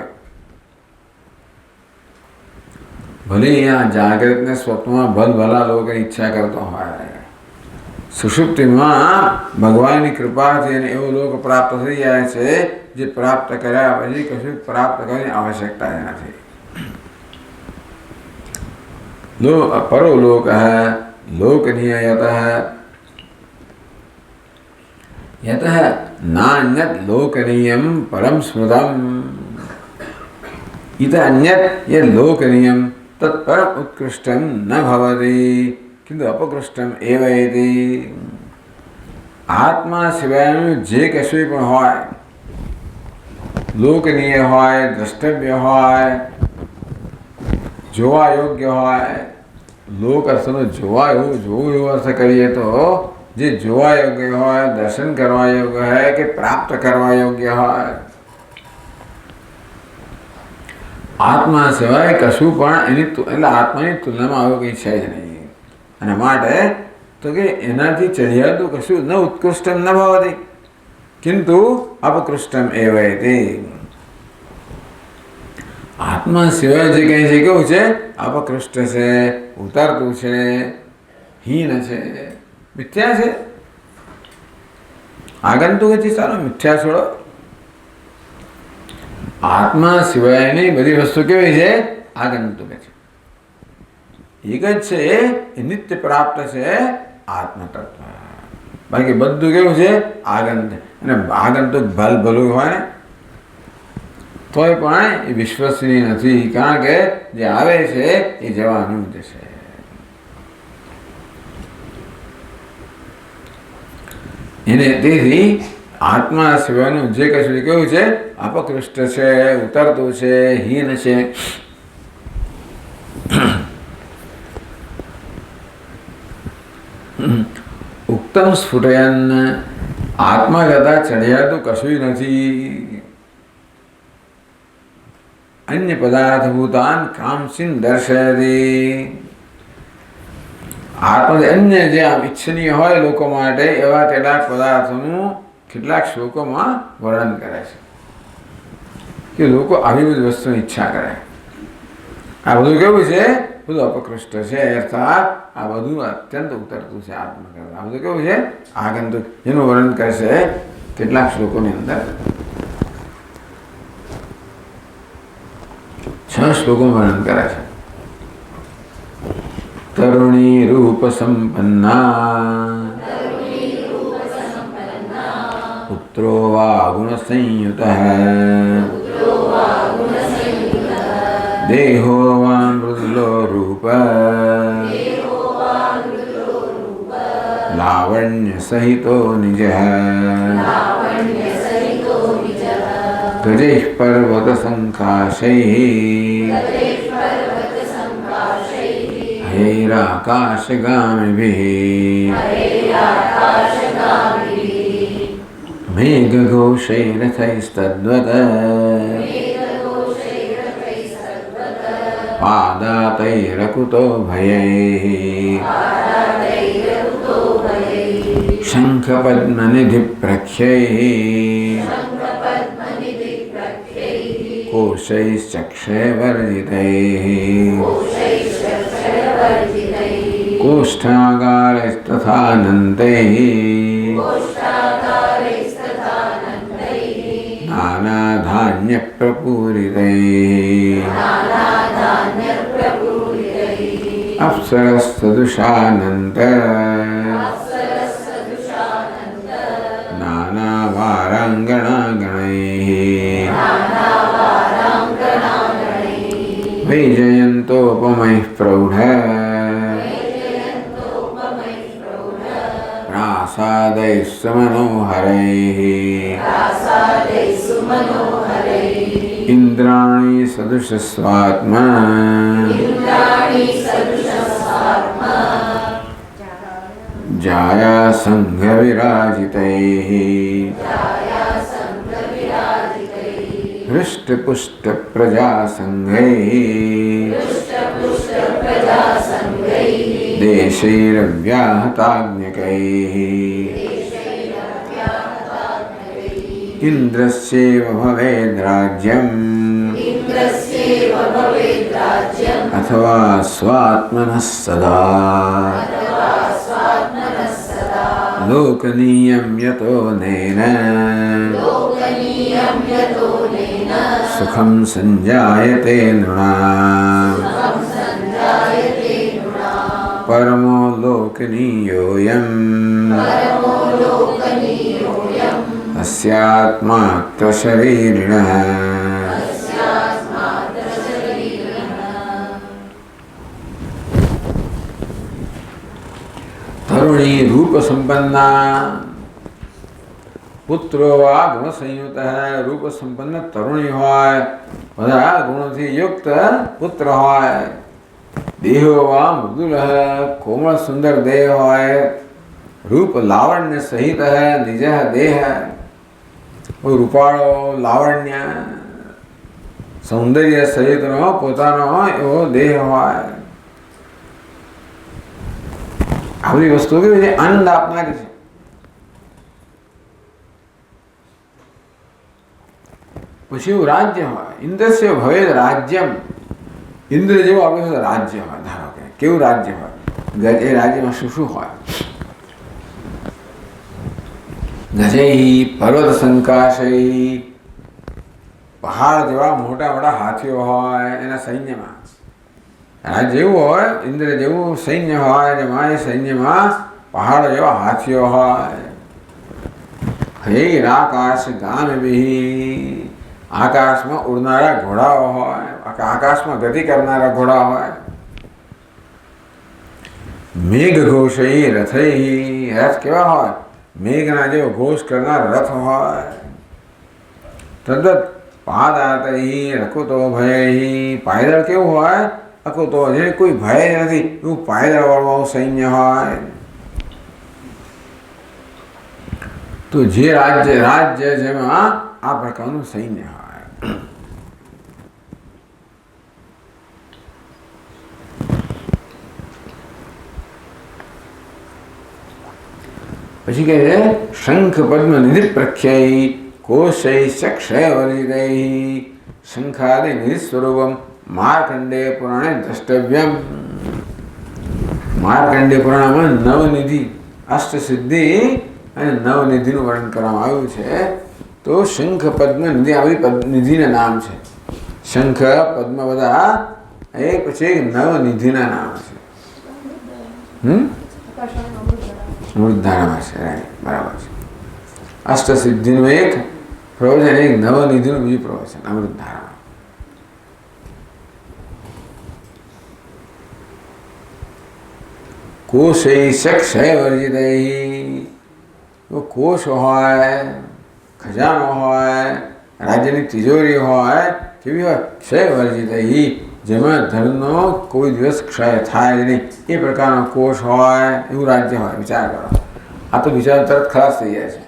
ભલે આ જાગૃત ને સ્વપ્નમાં ભલભલા લોકોની ઈચ્છા કરતો હોય, સુષુપ્તિમાં ભગવાનની કૃપાથી એને એવો લોક પ્રાપ્ત થઈ જાય છે જે પ્રાપ્ત કર્યા પછી કશું પ્રાપ્ત કરવાની આવશ્યકતા નથી. પરો લોક લોકનીય યત નાન્યત લોકનીયમ પરમ સ્મૃતમ इत अन्यत ये लोकनीयम तत्परम उत्कृष्टम न भवति किंतु अपकृष्टम एव इति. આત્મા સિવાયનું જે કશું પણ હોય, લોકનીય હોય, દ્રષ્ટવ્ય હોય, જોવા યોગ્ય હોય, લોક અર્થનો જોવા એવું જોવું એવો અર્થ કરીએ તો જે જોવા યોગ્ય હોય, દર્શન કરવા યોગ્ય હોય કે પ્રાપ્ત કરવા યોગ્ય હોય, આત્મા સિવાય કશું પણ એની એટલે આત્માની તુલનામાં આવું કંઈ છે જ નહીં. અને માટે તો કે એનાથી ચડિયાતું કશું ન ઉત્કૃષ્ટમ ન ભવતિ કિંતુ અપકૃષ્ટમ એવ ઇતિ. આત્મા સિવાય જે કંઈ છે કેવું છે? અપકૃષ્ટ છે, ઉતરતું છે, હીન છે, મિથ્યા છે. આગંતુક છે, ચાલો મિથ્યા છોડો. આત્મા સિવાયની બધી વસ્તુ કેવી છે? આગંતુક છે. એક જ છે એ નિત્ય પ્રાપ્ત છે આત્મ તત્વ. બાકી બધું કેવું છે? આગંતુક. અને આગંતુક ભલ ભલું હોય ને તોય પણ એ વિશ્વસનીય નથી, કારણ કે જે આવે છે એ જવાનું જ છે. એને તેથી આત્મા સિવાયનું જે કશું કેવું છે? અપકૃષ્ટ છે, ઉતરતું છે, હીન છે. ઉક્તમ સ્ફુટયન આત્મા કરતા ચડિયાતું કશું નથી. અન્ય પદાર્થ ભૂતાન કામસિન દર્શયતિ. આત્મા અન્ય જે આમ ઈચ્છનીય હોય લોકો માટે એવા કેટલાક પદાર્થોનું કેટલાક શ્લોકોમાં વર્ણન કરે છે કે લોકો આવી બધી વસ્તુની ઈચ્છા કરે. આ બધું કેવું છે? બધું અપકૃષ્ટ છે, અર્થાત આ બધું અત્યંત ઉતરતું છે આત્મા કરતા. આ બધું કેવું છે? આગંતુક. જેનું વર્ણન કરશે કેટલાક શ્લોકોની અંદર. 6 શ્લોકોમાં વર્ણન કરે છે. તરુણી રૂપ સંપન્ના પુત્રો વા ગુણ સંયુતઃ દેહો વા મૃદુલો રૂપ લાવણ્ય સહિતો નિજ ગજૈઃ પર્વત સંકાશૈઃ હૈરાકાશગામિભિઃ मेघघोषैरथैस्तद्वत् पादातैरकुतो भयैः शङ्खपद्मनिधिप्रख्यैः कोशैश्चक्षैवर्जितैः कोष्ठागारैस्तथानन्तैः नानाधान्यप्रपूरितैः अप्सरस्तदुषानन्त नानावाराङ्गणागणैः वैजयन्तोपमैः प्रौढ प्रासादैः सुमनोहरैः इन्द्राणि सदृशस्वात्मा जाया संघविराजितैः हृष्टपुष्टप्रजासङ्घैः देशैरव्याहताज्ञकैः इन्द्रस्यैव भवेद्राज्यम् अथवा स्वात्मनः सदा लोकनीयं यतो नेन सुखं संजायते नृणाम् परमो लोकनीयोऽयम् अस्यात्मात्रशरीरिणः तरुणी रूप संपन्ना पुत्रो वा गुण संयुक्त है रूप संपन्न तरुणी होय बधा गुणों युक्त पुत्र होय देहो वा मृदुल है कोमल सुंदर देह होय रूप लावण्य सहित है निज देह वो रूपाळो लावण्य सौंदर्य सहित नो पोतानो एवो देह होय आ बધી વસ્તુ કેવી છે આનંદ આપનારી છે પછી એવું રાજ્ય હોય ઇન્દ્રસ્ય ભવેદ રાજ્યમ ઇન્દ્ર જેવું આપણે રાજ્ય હોય ધારો કે કેવું રાજ્ય હોય એ રાજ્યમાં શું શું હોય ગજૈ પર્વત સંકાશૈ પહાડ જેવા મોટા મોટા હાથીઓ હોય એના સૈન્યમાં રાજ જેવું હોય ઇન્દ્ર જેવું સૈન્ય હોય જેમાં એ સૈન્યમાં પહાડ જેવા હાથીઓ હોય આકાશ ગાનભી આકાશમાં ઉડનારા ઘોડાઓ હોય આકાશમાં ગતિ કરનારા ઘોડા હોય મેઘઘોષૈ રથૈ રથ કેવા હોય મેઘના જેવો ઘોષ કરનાર રથ હોય તદ્દત પાદાતૈ રકુતો ભયૈ પાયદળ કેવું હોય અકુતો જે કોઈ ભય નથી એવું પાયદળવાળું સૈન્ય હોય તો જે રાજ્ય જેમાં આ પ્રકારનું સૈન્ય હોય પછી કહે છે શંખ પદ્મ નિધિ પ્રખ્યૈ કોશૈ ક્ષય વર્જિતૈ શંખાદિ નિધિ સ્વરૂપમ માર્કંડેય પુરાણે દ્રષ્ટવ્યમ માર્કંડેય પુરાણમાં નવનિધિ અષ્ટસિદ્ધિ અને નવનિધિનું વર્ણન કરવામાં આવ્યું છે તો શંખ પદ્મ નિધિ આવી નિધિના નામ છે શંખ પદ્મ બધા એક પછી નવનિધિના નામ છે અમૃતધારામાં છે રાઈટ બરાબર છે અષ્ટસિદ્ધિનું એક પ્રવચન એક નવનિધિનું બીજું પ્રવચન અમૃતધારામાં કોશૈ ક્ષય વર્જિતૈ કોશ હોય ખજાનો હોય રાજ્યની તિજોરી હોય કેવી હોય ક્ષય વર્જિતૈ જેમાં ધનનો કોઈ દિવસ ક્ષય થાય નહીં એ પ્રકારનો કોશ હોય એવું રાજ્ય હોય વિચાર કરો આ તો વિચાર તરત ખલાસ થઈ જાય છે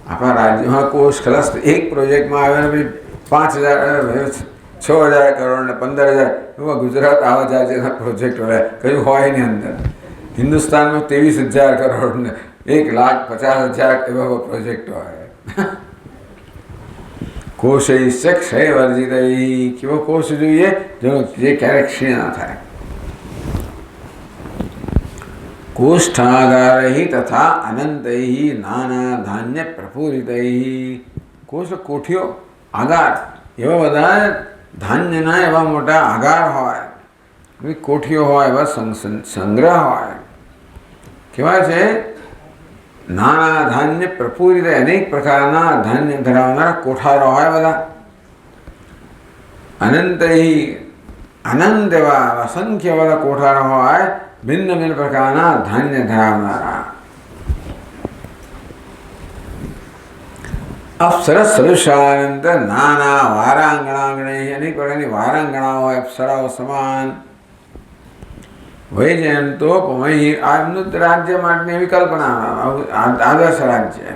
આપણા રાજ્યમાં કોષ ખલાસ એક પ્રોજેક્ટમાં આવે ને પછી 5,000 6,000 કરોડ ને 15,000 એવા ગુજરાત આવા જાતિના પ્રોજેક્ટ હોય, કયું હોય નહીં અંદર. હિન્દુસ્તાનમાં 23,000 કરોડ ને 1,50,000 એવા પ્રોજેક્ટ હોય. કોષ ક્ષય વર્જિત. કેવો કોષ જોઈએ? જે ક્યારેક ક્ષીણ ના થાય. કોષ્ઠાગારૈ તથા અનંતૈ નાના ધાન્ય પ્રફુરિતૈ. કોષ કોઠીઓ, આગાર, એવા બધા ધાન્યના એવા મોટા આગાર હોય, કોઠીઓ હોય, એવા સંગ્રહ હોય. કહેવાય છે નાના ધાન્ય પ્રફુરિત, અનેક પ્રકારના ધાન્ય ધરાવનારા કોઠારો હોય બધા. અનંતૈ, અનંત એવા અસંખ્ય બધા કોઠારો હોય, ભિન્ન ભિન્ન પ્રકારના ધાન્ય ધરાવનારા. અપ્સરસ સદૃશાનંત નાના વારાંગણાંગણે, અનેક પ્રકારની વારાંગણાઓ હોય અપ્સરાઓ સમાન. વૈજયંતો પમહી, આ એમનું રાજ્ય માટેની એવી કલ્પના, આદર્શ રાજ્ય.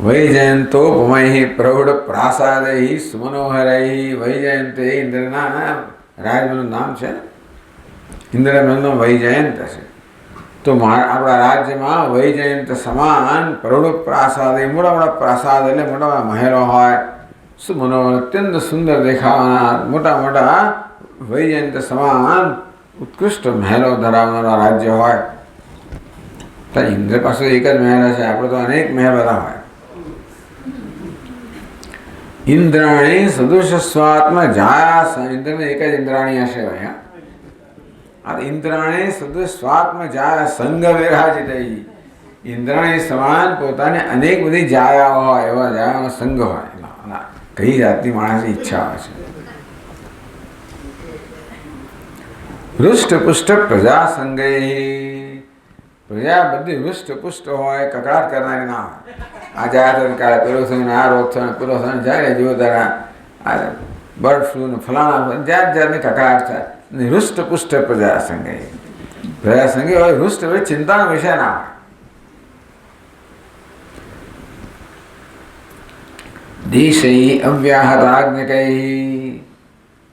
વૈજયંતો પમહી પ્રૌઢ પ્રાસાદૈ સુમનોહરૈ. વૈજયંત એ ઇન્દ્રના રાજ્યનું નામ છે. ઇન્દ્રમહેલનો વૈજયંત છે. તો આપણા રાજ્યમાં વૈજયંત સમાન પ્રૌઢ પ્રાસાદ, મોટા મોટા પ્રાસાદ એટલે મોટા મોટા મહેલો હોય. સુમનોહર, અત્યંત સુંદર દેખાવાના મોટા મોટા વૈજયંત સમાન ઉત્કૃષ્ટ મહેલો ધરાવનારા રાજ્ય હોય. તો ઇન્દ્ર પાસે એક જ મહેલ છે, આપણે તો અનેક મહેલ બધા હોય. ઇન્દ્રાણી સદૃશ સ્વાત્મ જાયા. ઇન્દ્રને એક જ ઇન્દ્રાણી હશે ભાઈ. આ ઇન્દ્રાણી સદૃશ સ્વાત્મ જાયા સંઘ વિરાજિત. ઇન્દ્રાણી સમાન પોતાને અનેક બધી જાયાઓ હોય, એવા જાયાનો સંઘ હોય. કઈ જાતની માણસની ઈચ્છા હોય છે. હૃષ્ટપુષ્ટ પ્રજા સંગય. પ્રજા બધી હૃષ્ટપુષ્ટ હોય, કકડાટ કરનારી ના હોય. આ જાયા કાળે પેલો થયું, આ રોગ થયો, પેલો થયો, જાય જુઓ તારા આ બર્ડ ફ્લૂ ને ફલાણા જાત જાતની કકડાટ થાય. હૃષ્ટપુષ્ટ પ્રજા સંગય. પ્રજા સંગય હોય, હૃષ્ટ હોય, ચિંતાનો વિષય ના હોય. દેશૈ અવ્યાહત આજ્ઞકૈ.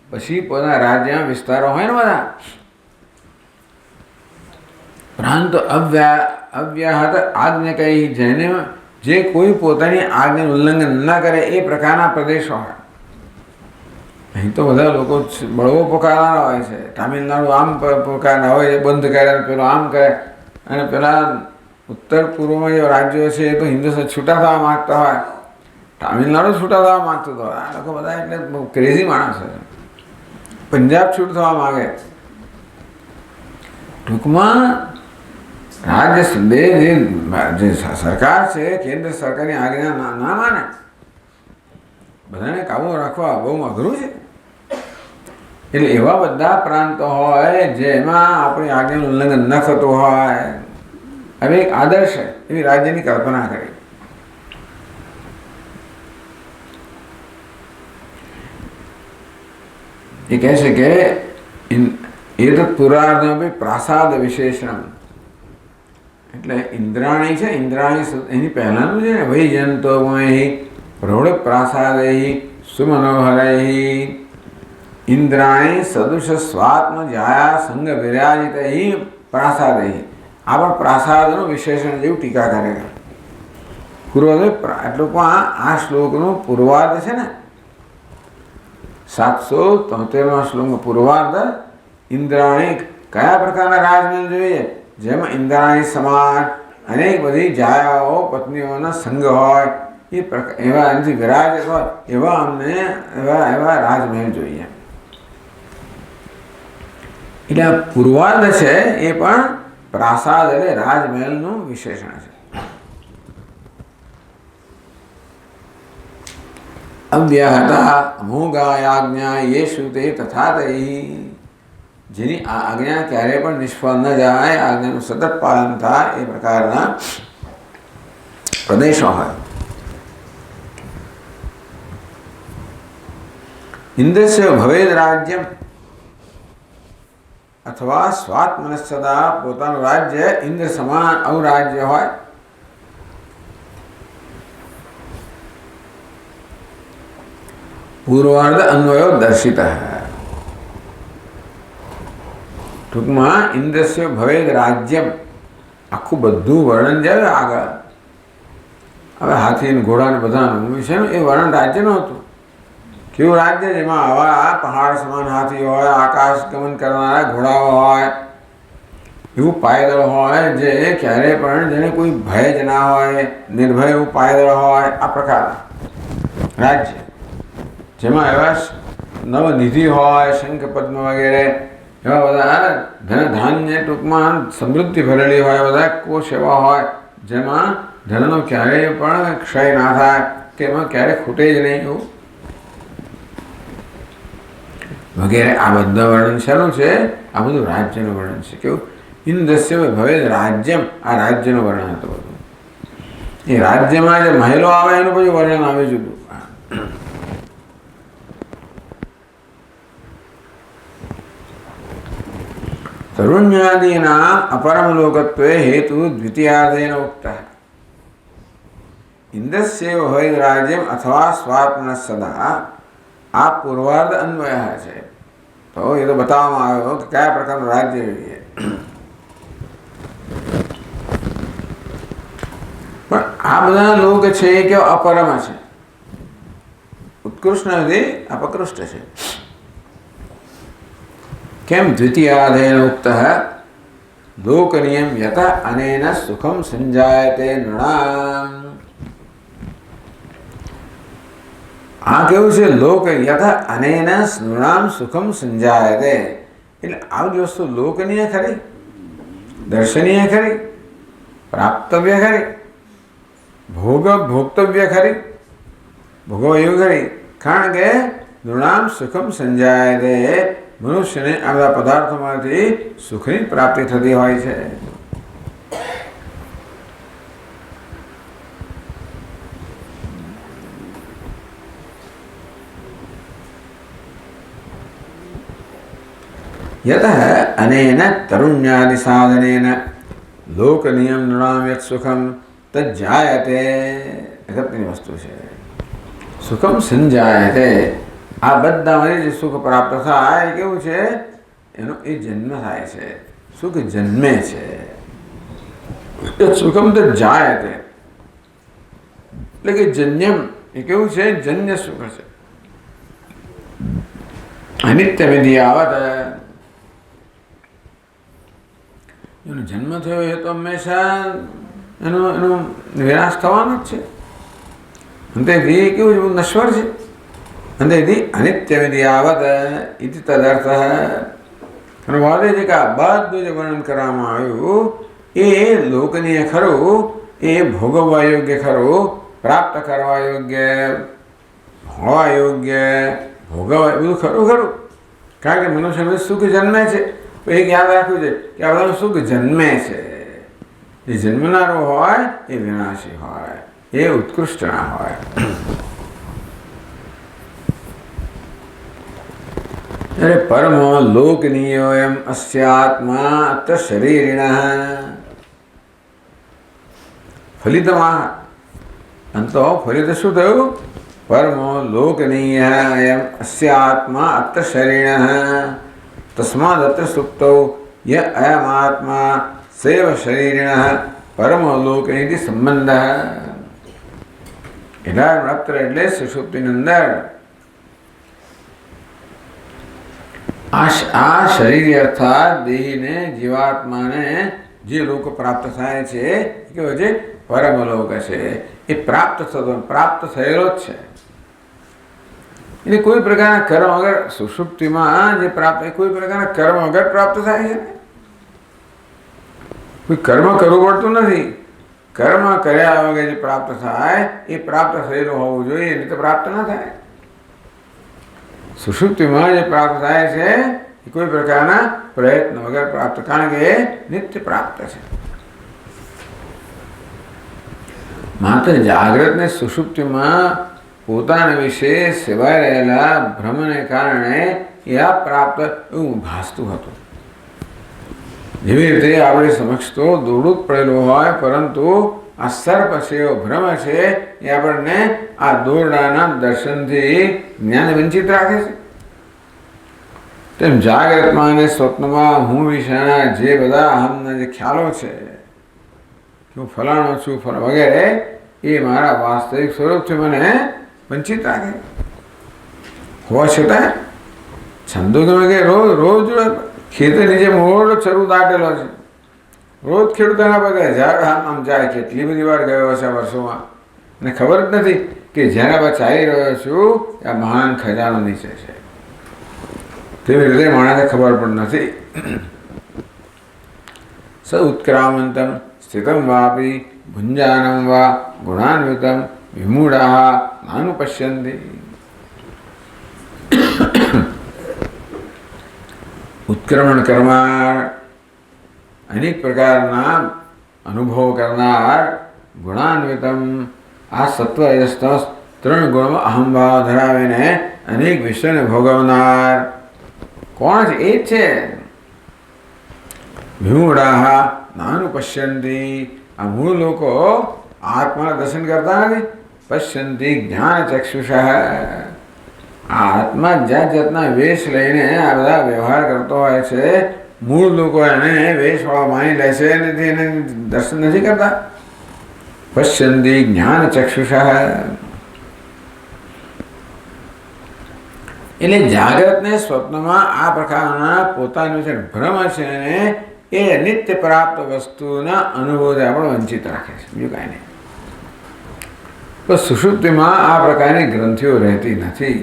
પછી પોતાના રાજ્યના વિસ્તારો હોય ને બધા, પરંતુ અવ્યાહત આજ્ઞકૈ, જેને જે કોઈ પોતાની આજ્ઞાનું ઉલ્લંઘન ન કરે એ પ્રકારના પ્રદેશો હોય. અહીં તો બધા લોકો બળવો પોકારનારા હોય છે. તામિલનાડુ આમ પોકારના હોય, બંધ કરે, પેલો આમ કરે. અને પેલા ઉત્તર પૂર્વમાં જે રાજ્યો છે એ તો હિન્દુસ્તાન છૂટા થવા માગતા હોય. તામિલનાડુ છૂટા થવા માગતું હતો. આ લોકો બધા એટલે બહુ ક્રેઝી માણસ છે. પંજાબ છૂટ થવા માગે. ટૂંકમાં રાજ્ય જે સરકાર છે, કેન્દ્ર સરકારની આજ્ઞા ના માને. બધાને કાબુ રાખવા બહુ અઘરું છે. એટલે એવા બધા પ્રાંતો હોય જેમાં આપણી આજ્ઞાનું ઉલ્લંઘન ન થતું હોય. હવે એક આદર્શ એવી રાજ્યની કલ્પના કરી. એ કહે છે કે એતત પુરાર્ધ પ્રાસાદ વિશેષણ. એટલે ઇન્દ્રાણી છે, ઇન્દ્રાણી એની પહેલાંનું છે ને, વૈજયંતો પ્રૌઢ પ્રાસાદૈ સુમનોહરૈ. ઇન્દ્રાણી સદૃશ સ્વાત્મ જાયા સંઘ વિરાજિતૈ પ્રાસાદૈ. આ પણ પ્રાસાદનું વિશેષણ જેવું ટીકા કરે. પૂર્વ એટલું આ શ્લોકનું પૂર્વાર્ધ છે ને, 773માં શ્લોકનો પૂર્વાર્ધ. ઇન્દ્રાણી કયા પ્રકારના રાજમહેલ જોઈએ? જેમાં ઇન્દ્રાણી સમાન અનેક બધી જાયાઓ, પત્નીઓના સંઘ હોય, એવા એનાથી વિરાજિત હોય, એવા અમને એવા રાજમહેલ જોઈએ. એટલે આ પૂર્વાર્ધ છે એ પણ પ્રાસાદ એટલે રાજમહેલનું વિશેષણ છે. અવ્યાહતા અમોઘાયાજ્ઞા યેષુ તે તથા તૈ. જેની આ આજ્ઞા ક્યારેય પણ નિષ્ફળ ન જાય, આજ્ઞાનું સતત પાલન થાય એ પ્રકારના પ્રદેશો હોય. ઇન્દ્રસ્ય ભવેદ રાજ્યમ અથવા સ્વાત્મનસ્યતા. પોતાનું રાજ્ય ઇન્દ્ર સમાન આવું રાજ્ય હોય. પૂર્વાર્ધ અન્વયો દર્શિત. ટૂંકમાં ઇન્દ્રસ્ય ભવેદ રાજ્યમ, આખું બધું વર્ણન જાય આગળ. હવે હાથી ઘોડા બધાનું છે ને, એ વર્ણન રાજ્ય નહોતું. કેવું રાજ્ય? જેમાં આવા પહાડ સમાન હાથી હોય, આકાશ ગમન કરનારા ઘોડાઓ હોય, એવું પાયદળ હોય જે ક્યારેય પણ જેને કોઈ ભય જ ના હોય, નિર્ભય એવું પાયદળ હોય. આ પ્રકારના રાજ્ય જેમાં એવા નવનિધિ હોય, શંખ પદ્મ વગેરે એવા બધા ધનધાન્ય ટૂંકમાં સમૃદ્ધિ ભરેલી હોય, બધા કોષ એવા હોય જેમાં ધનનો ક્યારેય પણ ક્ષય ના થાય કે એમાં ક્યારેય ખૂટે જ નહીં એવું વગેરે. આ બધા વર્ણન શેનું છે? આ બધું રાજ્યનું વર્ણન છે. કેવું? ઇન્દ્રસ્ય ભવે રાજ્યમ, આ રાજ્યનું વર્ણન હતું બધું. એ રાજ્યમાં જે મહેલો આવે એનું પછી વર્ણન આવે જુદું. તરુણ્યાદીના અપરમલોકત્વે હેતુ દ્વિતીયાર્ધેન ઉક્તઃ. ઇન્દ્રસ્ય ભવેદ રાજ્યમ અથવા સ્વાત્મન સદા, આ પૂર્વાર્ધ અન્વય છે. તો એ તો બતાવવામાં આવ્યો કે કયા પ્રકારનું રાજ્ય જોઈએ. પણ આ બધા લોક છે એ કેવા અપરમ છે, ઉત્કૃષ્ટ નથી, અપકૃષ્ટ છે. કેમ? દ્વિતીયાર્ધેન ઉક્ત લોકનિયમ યત અનેન સુખમ સંજાયતે નૃણામ. આ કેવું છે? લોક યથ અનેન નૃણામ સુખમ સંજાયતે. એટલે આ બધી વસ્તુ લોકનીય ખરી, દર્શનીય ખરી, પ્રાપ્તવ્ય ખરી, ભોગતવ્ય ખરી, ભોગવ એવું ખરી. કારણ કે નૃણામ સુખમ સંજાયતે, મનુષ્યને આ બધા પદાર્થોમાંથી સુખની પ્રાપ્તિ થતી હોય છે. યતઃ અનેન તરુણ્યાદિ સાધનેન લોકનિયમ નૃણામ યત સુખમ તજ્જાયતે. અગત્યની વસ્તુ છે. સુખમ સંજાયતે, આ બધામાં જે સુખ પ્રાપ્ત થાય કેવું છે? એનો એ જન્મ થાય છે, સુખ જન્મે છે. સુખમ તજ્જાયતે એટલે કે જન્યમ એ કેવું છે? જન્ય સુખ છે. અનિત્ય વિધિ આવત, એનો જન્મ થયો એ તો હંમેશા એનો વિનાશ થવાનો જ છે. અંતેથી કેવું છે? નશ્વર છે. અંતેથી અનિત્ય વિધિ આવત ઇતિ તદર્થ. અને વાદે છે કે આ બધું જે વર્ણન કરવામાં આવ્યું એ લોકનીય ખરું, એ ભોગવવા યોગ્ય ખરું, પ્રાપ્ત કરવા યોગ્ય, હોવા યોગ્ય, ભોગવવા બધું ખરું ખરું. કારણ કે મનુષ્યને સુખ જન્મે છે. તો એક યાદ રાખવું છે કે આ બધાનું સુખ જન્મે છે. જે જન્મનારો હોય એ વિનાશી હોય, એ ઉત્કૃષ્ટ ના હોય. અરે પરમો લોકનીયો એમ અસ્યાત્મા અત્ર શરીરિણ ફલિતમાં. અંતો ફલિત શું થયું? પરમો લોકનીય એમ અસ્યાત્મા અત્ર શરીરિણ તસ્માદ અત્ર સુપ્તો ય અયમાત્મા સૈવ શરીરિણ પરમો લોકનીતિ સંબંધ. અત્ર એટલે સુષુપ્તિની અંદર આ શરીર અર્થાત દેહીને, જીવાત્માને જે લોક પ્રાપ્ત થાય છે કેવો છે? પરમલોક છે. એ પ્રાપ્ત થયેલો જ છે. એટલે કોઈ પ્રકારના કર્મ વગર સુષુપ્તિમાં જે પ્રાપ્ત, કોઈ પ્રકારના કર્મ વગર પ્રાપ્ત થાય છે. કોઈ કર્મ કરવું પડતું નથી. કર્મ કર્યા વગર જે પ્રાપ્ત થાય એ પ્રાપ્ત થયેલું હોવું જોઈએ, નહીં તો પ્રાપ્ત ના થાય. સુષુપ્તિમાં જે પ્રાપ્ત થાય છે એ કોઈ પ્રકારના પ્રયત્ન વગર પ્રાપ્ત, કારણ કે એ નિત્ય પ્રાપ્ત છે. માત્ર જાગ્રતને સુષુપ્તિમાં પોતાના વિશે સેવાઈ રહેલા ભ્રમને કારણે એ આ પ્રાપ્ત એવું ભાસતું હતું. જેવી રીતે આપણે સમક્ષ તો દોડું જ પડેલું હોય, પરંતુ આ સર્પ છે, એવો ભ્રમ છે, એ આપણને આ દોરડાના દર્શનથી જ્ઞાન વંચિત રાખે છે. તેમ જાગ્રતમાં અને સ્વપ્નમાં હું વિશેના જે બધા અહમના જે ખ્યાલો છે, હું ફલાણો છું વગેરે, એ મારા વાસ્તવિક સ્વરૂપથી મને વંચિત રાખે. હોવા છતાં છંદો તમે કે રોજ ખેતર નીચે મોટો ચરુ દાટેલો છે, રોજ ખેડૂતોના પગે આમ જાય, કેટલી બધી વાર ગયો હશે વર્ષોમાં, અને ખબર જ નથી કે જેના પર ચાલી રહ્યો છું આ મહાન ખજાનો નીચે છે. તેવી રીતે માણસને ખબર પણ નથી. સ ઉત્ક્રામંતમ સ્થિતમ વાપી ભુંજાનમ વા ગુણાન્વિતમ વિમૂઢા નાનુપશ્યંતિ. ઉત્ક્રમણ કરનાર, અનેક પ્રકારના અનુભવ કરનાર, ગુણાન્વિતમ, આ સત્વ રજસ ત્રણ ગુણમાં અહમભાવ ધરાવીને અનેક વિશ્વને ભોગવનાર કોણ છે? એ જ છે. વિમૂઢા નાનુપશ્યંતિ, આ મૂળ લોકો આત્માના દર્શન કરતા નથી. પશ્યંતિ જ્ઞાન ચક્ષુષા, આત્મા જાત જાતના વેશ લઈને આ બધા વ્યવહાર કરતો હોય છે. મૂળ લોકો એને વેશવાળો માની લે છે અને એને દર્શન નથી કરતા. પશ્યંતિ જ્ઞાન ચક્ષુષા, એટલે જાગ્રતને સ્વપ્નમાં આ પ્રકારના પોતાનું જે ભ્રમ છે ને એ નિત્ય પ્રાપ્ત વસ્તુના અનુભવથી આપણે વંચિત રાખે છે, બીજું કાંઈ નહીં. તો સુષુપ્તિમાં આ પ્રકારની ગ્રંથિઓ રહેતી નથી.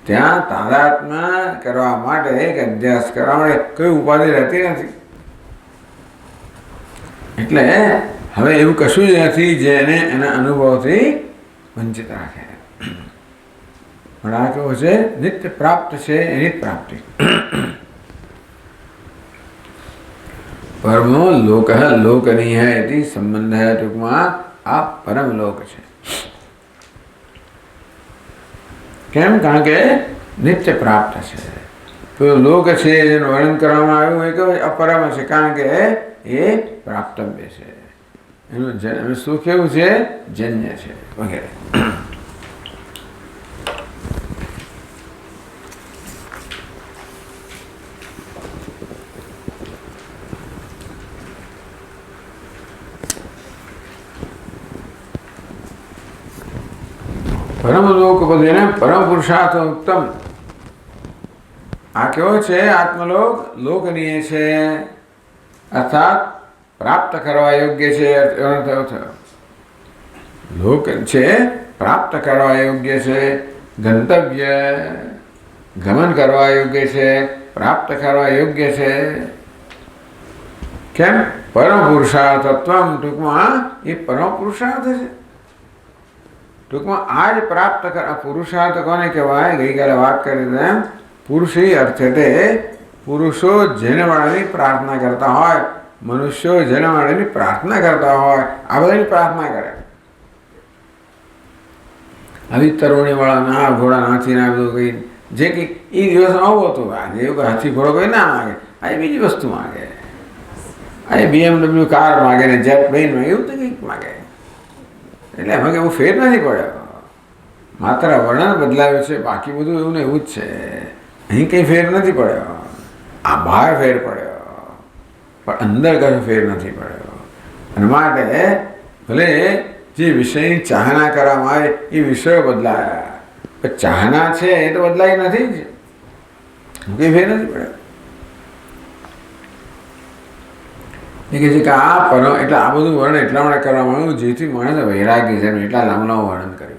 ત્યાં તાદાત્મ્ય કરવા માટે, એક અભ્યાસ કરવા માટે કોઈ ઉપાધિ રહેતી નથી. એટલે હવે એવું કશું જ નથી જેને એના અનુભવથી વંચિત રાખે. પણ આ કેવું છે? નિત્ય પ્રાપ્ત છે, એની પ્રાપ્તિ. પરમો લોક લોકનીય એથી સંબંધ હે. ટૂંકમાં આ પરમ લોક છે. કેમ? કારણ કે નિત્ય પ્રાપ્ત છે. તો લોક છે એનું વર્ણન કરવામાં આવ્યું એ કે અપરમ છે, કારણ કે એ પ્રાપ્તવ્ય છે. એનું સુખ એવું છે, જન્ય છે વગેરે. પરમ લોક પદેને પરમ પુરુષાર્થ ઉત્તમ. આ કેવો છે? આત્મલોક લોકનીય છે, અર્થાત પ્રાપ્ત કરવા યોગ્ય છે. લોક છે પ્રાપ્ત કરવા યોગ્ય છે, ગંતવ્ય ગમન કરવા યોગ્ય છે, પ્રાપ્ત કરવા યોગ્ય છે. કેમ? પરમ પુરુષાર્થત્વમ, ટૂંકમાં એ પરમ પુરુષાર્થ છે. ટૂંકમાં આ જ પ્રાપ્ત પુરુષાર્થ કોને કહેવાય? ગઈકાલે વાત કરી તેમ પુરુષી અર્થે તે પુરુષો જેને વાળાની પ્રાર્થના કરતા હોય, મનુષ્યો જેને વાળાની પ્રાર્થના કરતા હોય, આ બધાની પ્રાર્થના કરે. આવી તરુણી વાળા ના ઘોડા હાથી ના બધું કઈ જે કંઈ એ દિવસ આવું હતું. આજે એવું હાથી ઘોડો કોઈ ના માગે, આ બીજી વસ્તુ માગે. આ BMW કાર માગે ને જેટ પ્લેન માગે, એવું તો કંઈક માગે. એટલે એમાં એવું ફેર નથી પડ્યો. માત્ર વર્ણન બદલાયું છે, બાકી બધું એવું ને એવું જ છે. અહીં કંઈ ફેર નથી પડ્યો. આ બહાર ફેર પડ્યો, પણ અંદર કયો ફેર નથી પડ્યો. અને માટે ભલે જે વિષયની ચાહના કરવામાં આવે એ વિષયો બદલાયા, પણ ચાહના છે એ તો બદલાઈ નથી જ. કંઈ ફેર નથી પડ્યો. એ કહે છે કે આ પરમ, એટલે આ બધું વર્ણન એટલા માટે કરવામાં આવ્યું જેથી માણસે વૈરાગ્ય છે એટલા લાંબુ વર્ણન કર્યું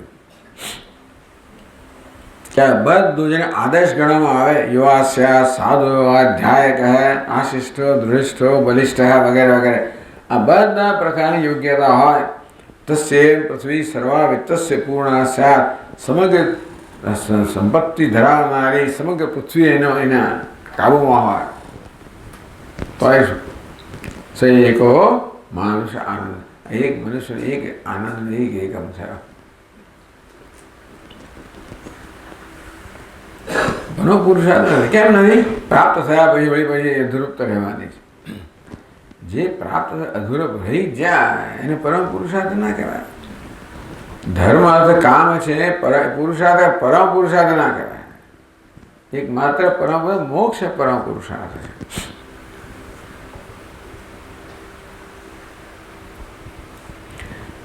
કે બધું જેને આદર્શ ગણવામાં આવે, યુવાસ્યા સાધુ અધ્યાયક હે, આશિષ્ઠો દૃષ્ટો બલિષ્ઠ વગેરે વગેરે, આ બધા પ્રકારની યોગ્યતા હોય. તસ્ય પૃથ્વી સર્વા વિત્તસ્ય પૂર્ણ સ્યાત, સમગ્ર સંપત્તિ ધરાવનારી સમગ્ર પૃથ્વી એના કાબુમાં હોય તો એકો મનુષ્ય આનંદ, એક મનુષ્ય એક આનંદ એક એકમ થયો. ઘણો પુરુષાર્થ નથી. કેમ નથી? પ્રાપ્ત થયા પછી વળી પછી ધ્રુપ્ત રહેવાની છે. જે પ્રાપ્ત અધૂરો રહી જાય એને પરમ પુરુષાર્થ ના કહેવાય. ધર્મ અર્થ કામ છે, પુરુષાર્થ પરમ પુરુષાર્થ ના કહેવાય. એક માત્ર પરમ મોક્ષ પરમ પુરુષાર્થ છે.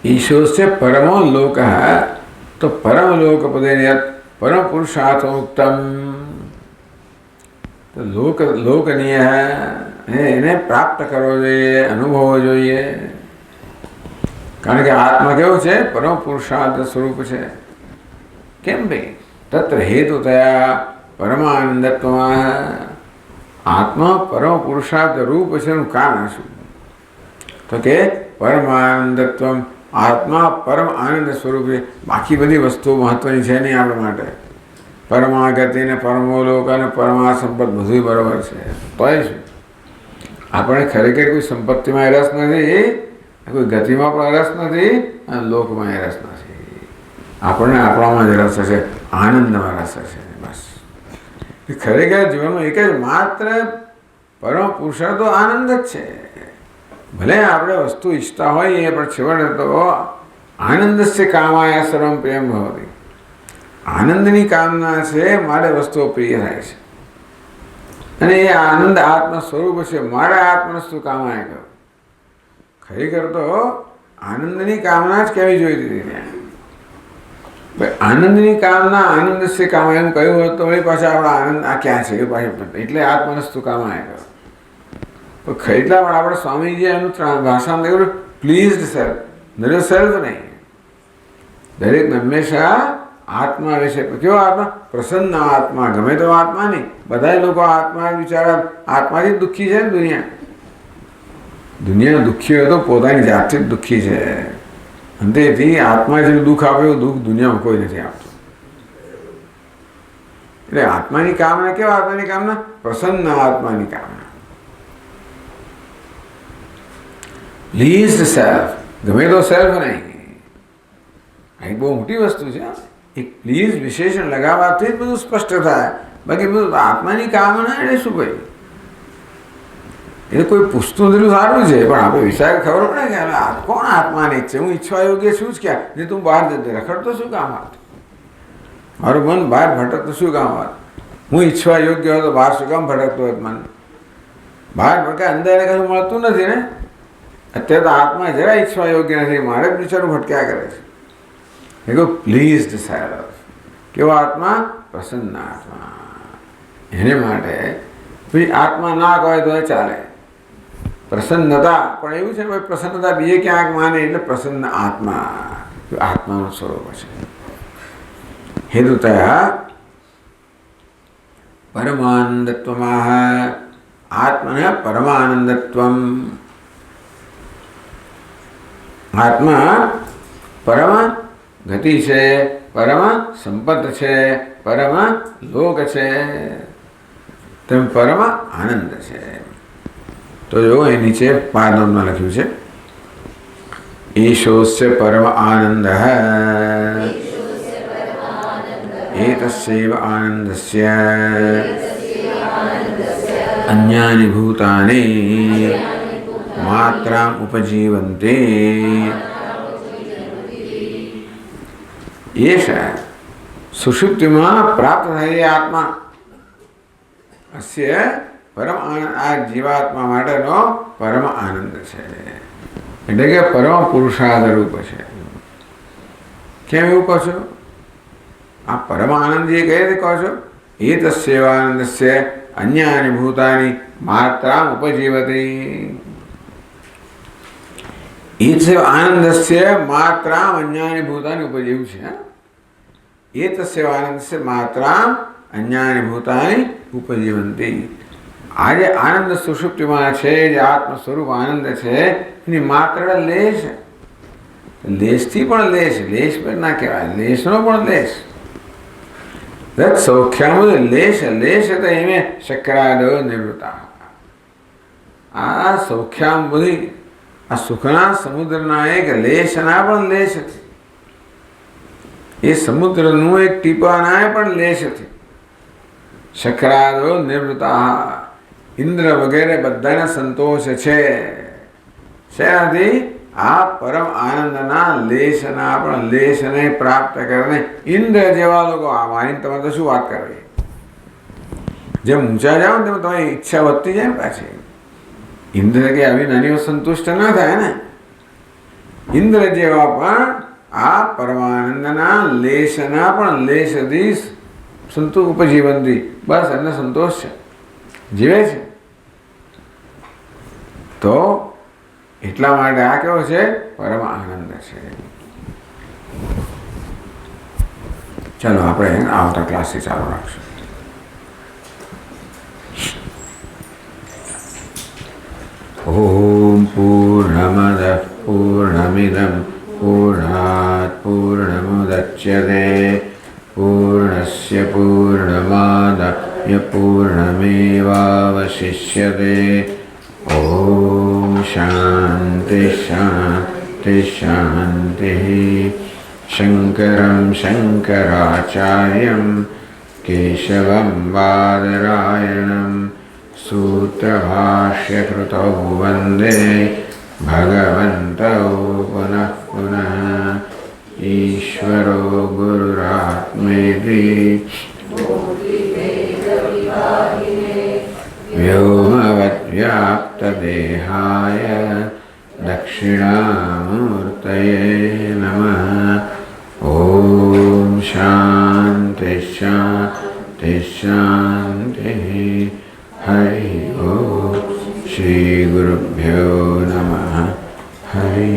ईश्वर से परमो लोक है तो परम लोक पदे परम पुरुषार्थ उत्तम तो લોકનીય એને પ્રાપ્ત કરવો જોઈએ, અનુભવવો જોઈએ. કારણ કે આત્મા કેવું છે? પરમ પુરુષાર્થ સ્વરૂપ છે. કેમ ભાઈ? તત્ર હેતુ થયા પરમાનંદત્વમાં. આત્મા પરમ પુરુષાર્થ રૂપ છે એનું કારણ શું? તો કે પરમાનંદત્વ. આત્મા પરમ આનંદ સ્વરૂપ છે. બાકી બધી વસ્તુઓ મહત્વની છે નહીં આપણા માટે. પરમાગતિ ને પરમોલોક અને પરમા સંપત્તિ બધું બરાબર છે. તોય શું આપણે ખરેખર કોઈ સંપત્તિમાં રસ નથી, કોઈ ગતિમાં પણ રસ નથી અને લોકમાં રસ નથી. આપણને આપણામાં જ રસ હશે, આનંદમાં રસ હશે. બસ ખરેખર જીવનનું એક જ માત્ર પરમ પુરુષાર્થ તો આનંદ જ છે. ભલે આપણે વસ્તુ ઈચ્છતા હોઈએ પણ છેવટે તો આનંદ છે કામાયા સર્વમ પ્રેમ ભવતી. આનંદની કામના છે મારે વસ્તુઓ પ્રિય થાય છે અને એ આનંદ આત્મ સ્વરૂપ છે. મારે આત્મવસ્તુ કામાય કહો. ખરેખર તો આનંદની કામના જ કહેવી જોઈતી હતી. આનંદની કામના આનંદ છે કામાય એમ કહ્યું હોત તો વળી પાછા આપણા આનંદ આ ક્યાં છે એ પાછું એટલે આત્મવસ્તુ કામાય કહો. તો એટલા પણ આપણે સ્વામીજી એનું ભાષામાં કહ્યું પ્લીઝડ સેલ્ફ, નરે સેલ્ફ નહીં. દરેક હંમેશા આત્મા વિશે કેવો આત્મા? પ્રસન્ન આત્મા. ગમે તો આત્મા નહીં. બધા લોકો આત્મા વિચાર આત્માથી જ દુઃખી છે ને દુનિયા દુઃખી હોય તો પોતાની જાતથી જ દુઃખી છે. અને તેથી આત્મા જેવું દુઃખ આપે એવું દુઃખ દુનિયામાં કોઈ નથી આપતું. એટલે આત્માની કામના કેવા? આત્માની કામના પ્રસન્ન આત્માની કામના. Please self. ગમે તો સેલ્ફ નહીં. આ એક બહુ મોટી વસ્તુ છે. એક પ્લીઝ વિશેષણ લગાવવાથી જ બધું સ્પષ્ટ થાય. બાકી બધું આત્માની કામના એટલે શું ભાઈ? એટલે કોઈ પૂછતું એટલું સારું છે પણ આપણે વિચાર ખબર પડે કે કોણ આત્માની છે? હું ઈચ્છવા યોગ્ય છું જ ક્યાં? જે તું બહાર જતો રખડતો શું કામ વાત? મારું મન બહાર ભટકતું શું કામ વાત? હું ઈચ્છવા યોગ્ય હોય તો બહાર શું કામ ભટકતો હોય મન? બહાર ભટકે અંદર કશું મળતું નથી ને. અત્યારે તો આત્મા જરા ઈચ્છવા યોગ્ય નથી. મારે જ બિચારું ભટક્યા કરે છે. એ કહું પ્લીઝડ સેલ્ફ. કેવો આત્મા? પ્રસન્ન આત્મા. એને માટે પછી આત્મા ના કહે તો ચાલે. પ્રસન્નતા પણ એવું છે ભાઈ, પ્રસન્નતા બીજે ક્યાંક માને એટલે પ્રસન્ન આત્મા આત્માનું સ્વરૂપ છે. હેતુતયા પરમાનંદત્વમાં. આત્મને પરમાનંદત્વમ. આત્મા પરમ ગતિ છે, પરમ સંપત્ત છે, પરમ લોક છે, તેમ પરમ આનંદ છે. તો જો એ નીચે પાદમાં લખ્યું છે ઈશોસ્ય પરમ આનંદ એતસ્યૈવ આનંદસ્ય અન્યાનિ ભૂતાનિ માત્રામ ઉપજીવન્તે. એશ સુષુપ્તિમાં પ્રાપ્ત થયેલી આત્મા અસ્ય પરમ આનંદ. આ જીવાત્મા માટેનો પરમ આનંદ છે. એટલે કે પરમ પુરુષાર્થ રૂપ છે. કેમ એવું કહો છો? આ પરમ આનંદ જે કહે કહો છો એ તસ્યૈવાનંદસ્ય અન્યાનિ ભૂતાનિ માત્રામ ઉપજીવતી. એ આનંદસ્ય માત્રામ અન્યાનિ ભૂતાનિ ઉપજીવું છે. એ તસ્ય આનંદસ્ય માત્રામ અન્યાનિ ભૂતાનિ ઉપજીવંતી. આ જે આનંદ સુષુપ્તિમાં છે, જે આત્મ સ્વરૂપ આનંદ છે એની માત્ર લેશ. લેશથી પણ લેશ. લેશ પણ ના કહેવાય, લેશનો પણ લેશ. સૌખ્યામાં લેશ લેશ તો એમે શક્રાદો નિવૃત્તા. આ સૌખ્યામ બધી આ સુખના સમુદ્રના એક લેશના પણ લેશ હતી. એ સમુદ્રનું એક ટીપાના પણ લેશ હતી. શક્રાદો નિવૃત્તા. ઇન્દ્ર વગેરે બધાને સંતોષ છે. શેનાથી? આ પરમ આનંદના લેશના પણ લેશને પ્રાપ્ત કરીને ઇન્દ્ર જેવા લોકો આવીને તમારે તો શું વાત કરવી? જેમ ઊંચા જાઓ ને તેમ તમારી ઈચ્છા વધતી જાય ને પાછી. ઇન્દ્ર કે આવી નાની સંતુષ્ટ ના થાય ને. ઇન્દ્ર જેવા પણ આ પરમાનંદના લેશના પણ લેશથી ઉપજીવનથી બસ એમને સંતોષ છે, જીવે છે. તો એટલા માટે આ કેવો છે? પરમ આનંદ છે. ચાલો આપણે આવતા ક્લાસથી ચાલુ રાખશું. ઓમ પૂર્ણમદ પૂર્ણમિદમ પૂર્ણાત પૂર્ણમુદચ્યતે પૂર્ણસ્ય પૂર્ણમાદાય પૂર્ણમેવાવશિષ્યતે. ઓમ શાંતિ શાંતિ શાંતિ. શંકરં શંકરાચાર્યં કેશવં બાદરાયણં सूत्रभाष्यकृतौ वन्दे भगवन्तौ पुनः पुनः. ईश्वरो गुरुरात्मेति व्योमवद्व्याप्तदेहाय दक्षिणामूर्तये नमः. ॐ शान्ति शान्ति शान्तिः. हरि ओम. श्री गुरुभ्यो नमः. हरि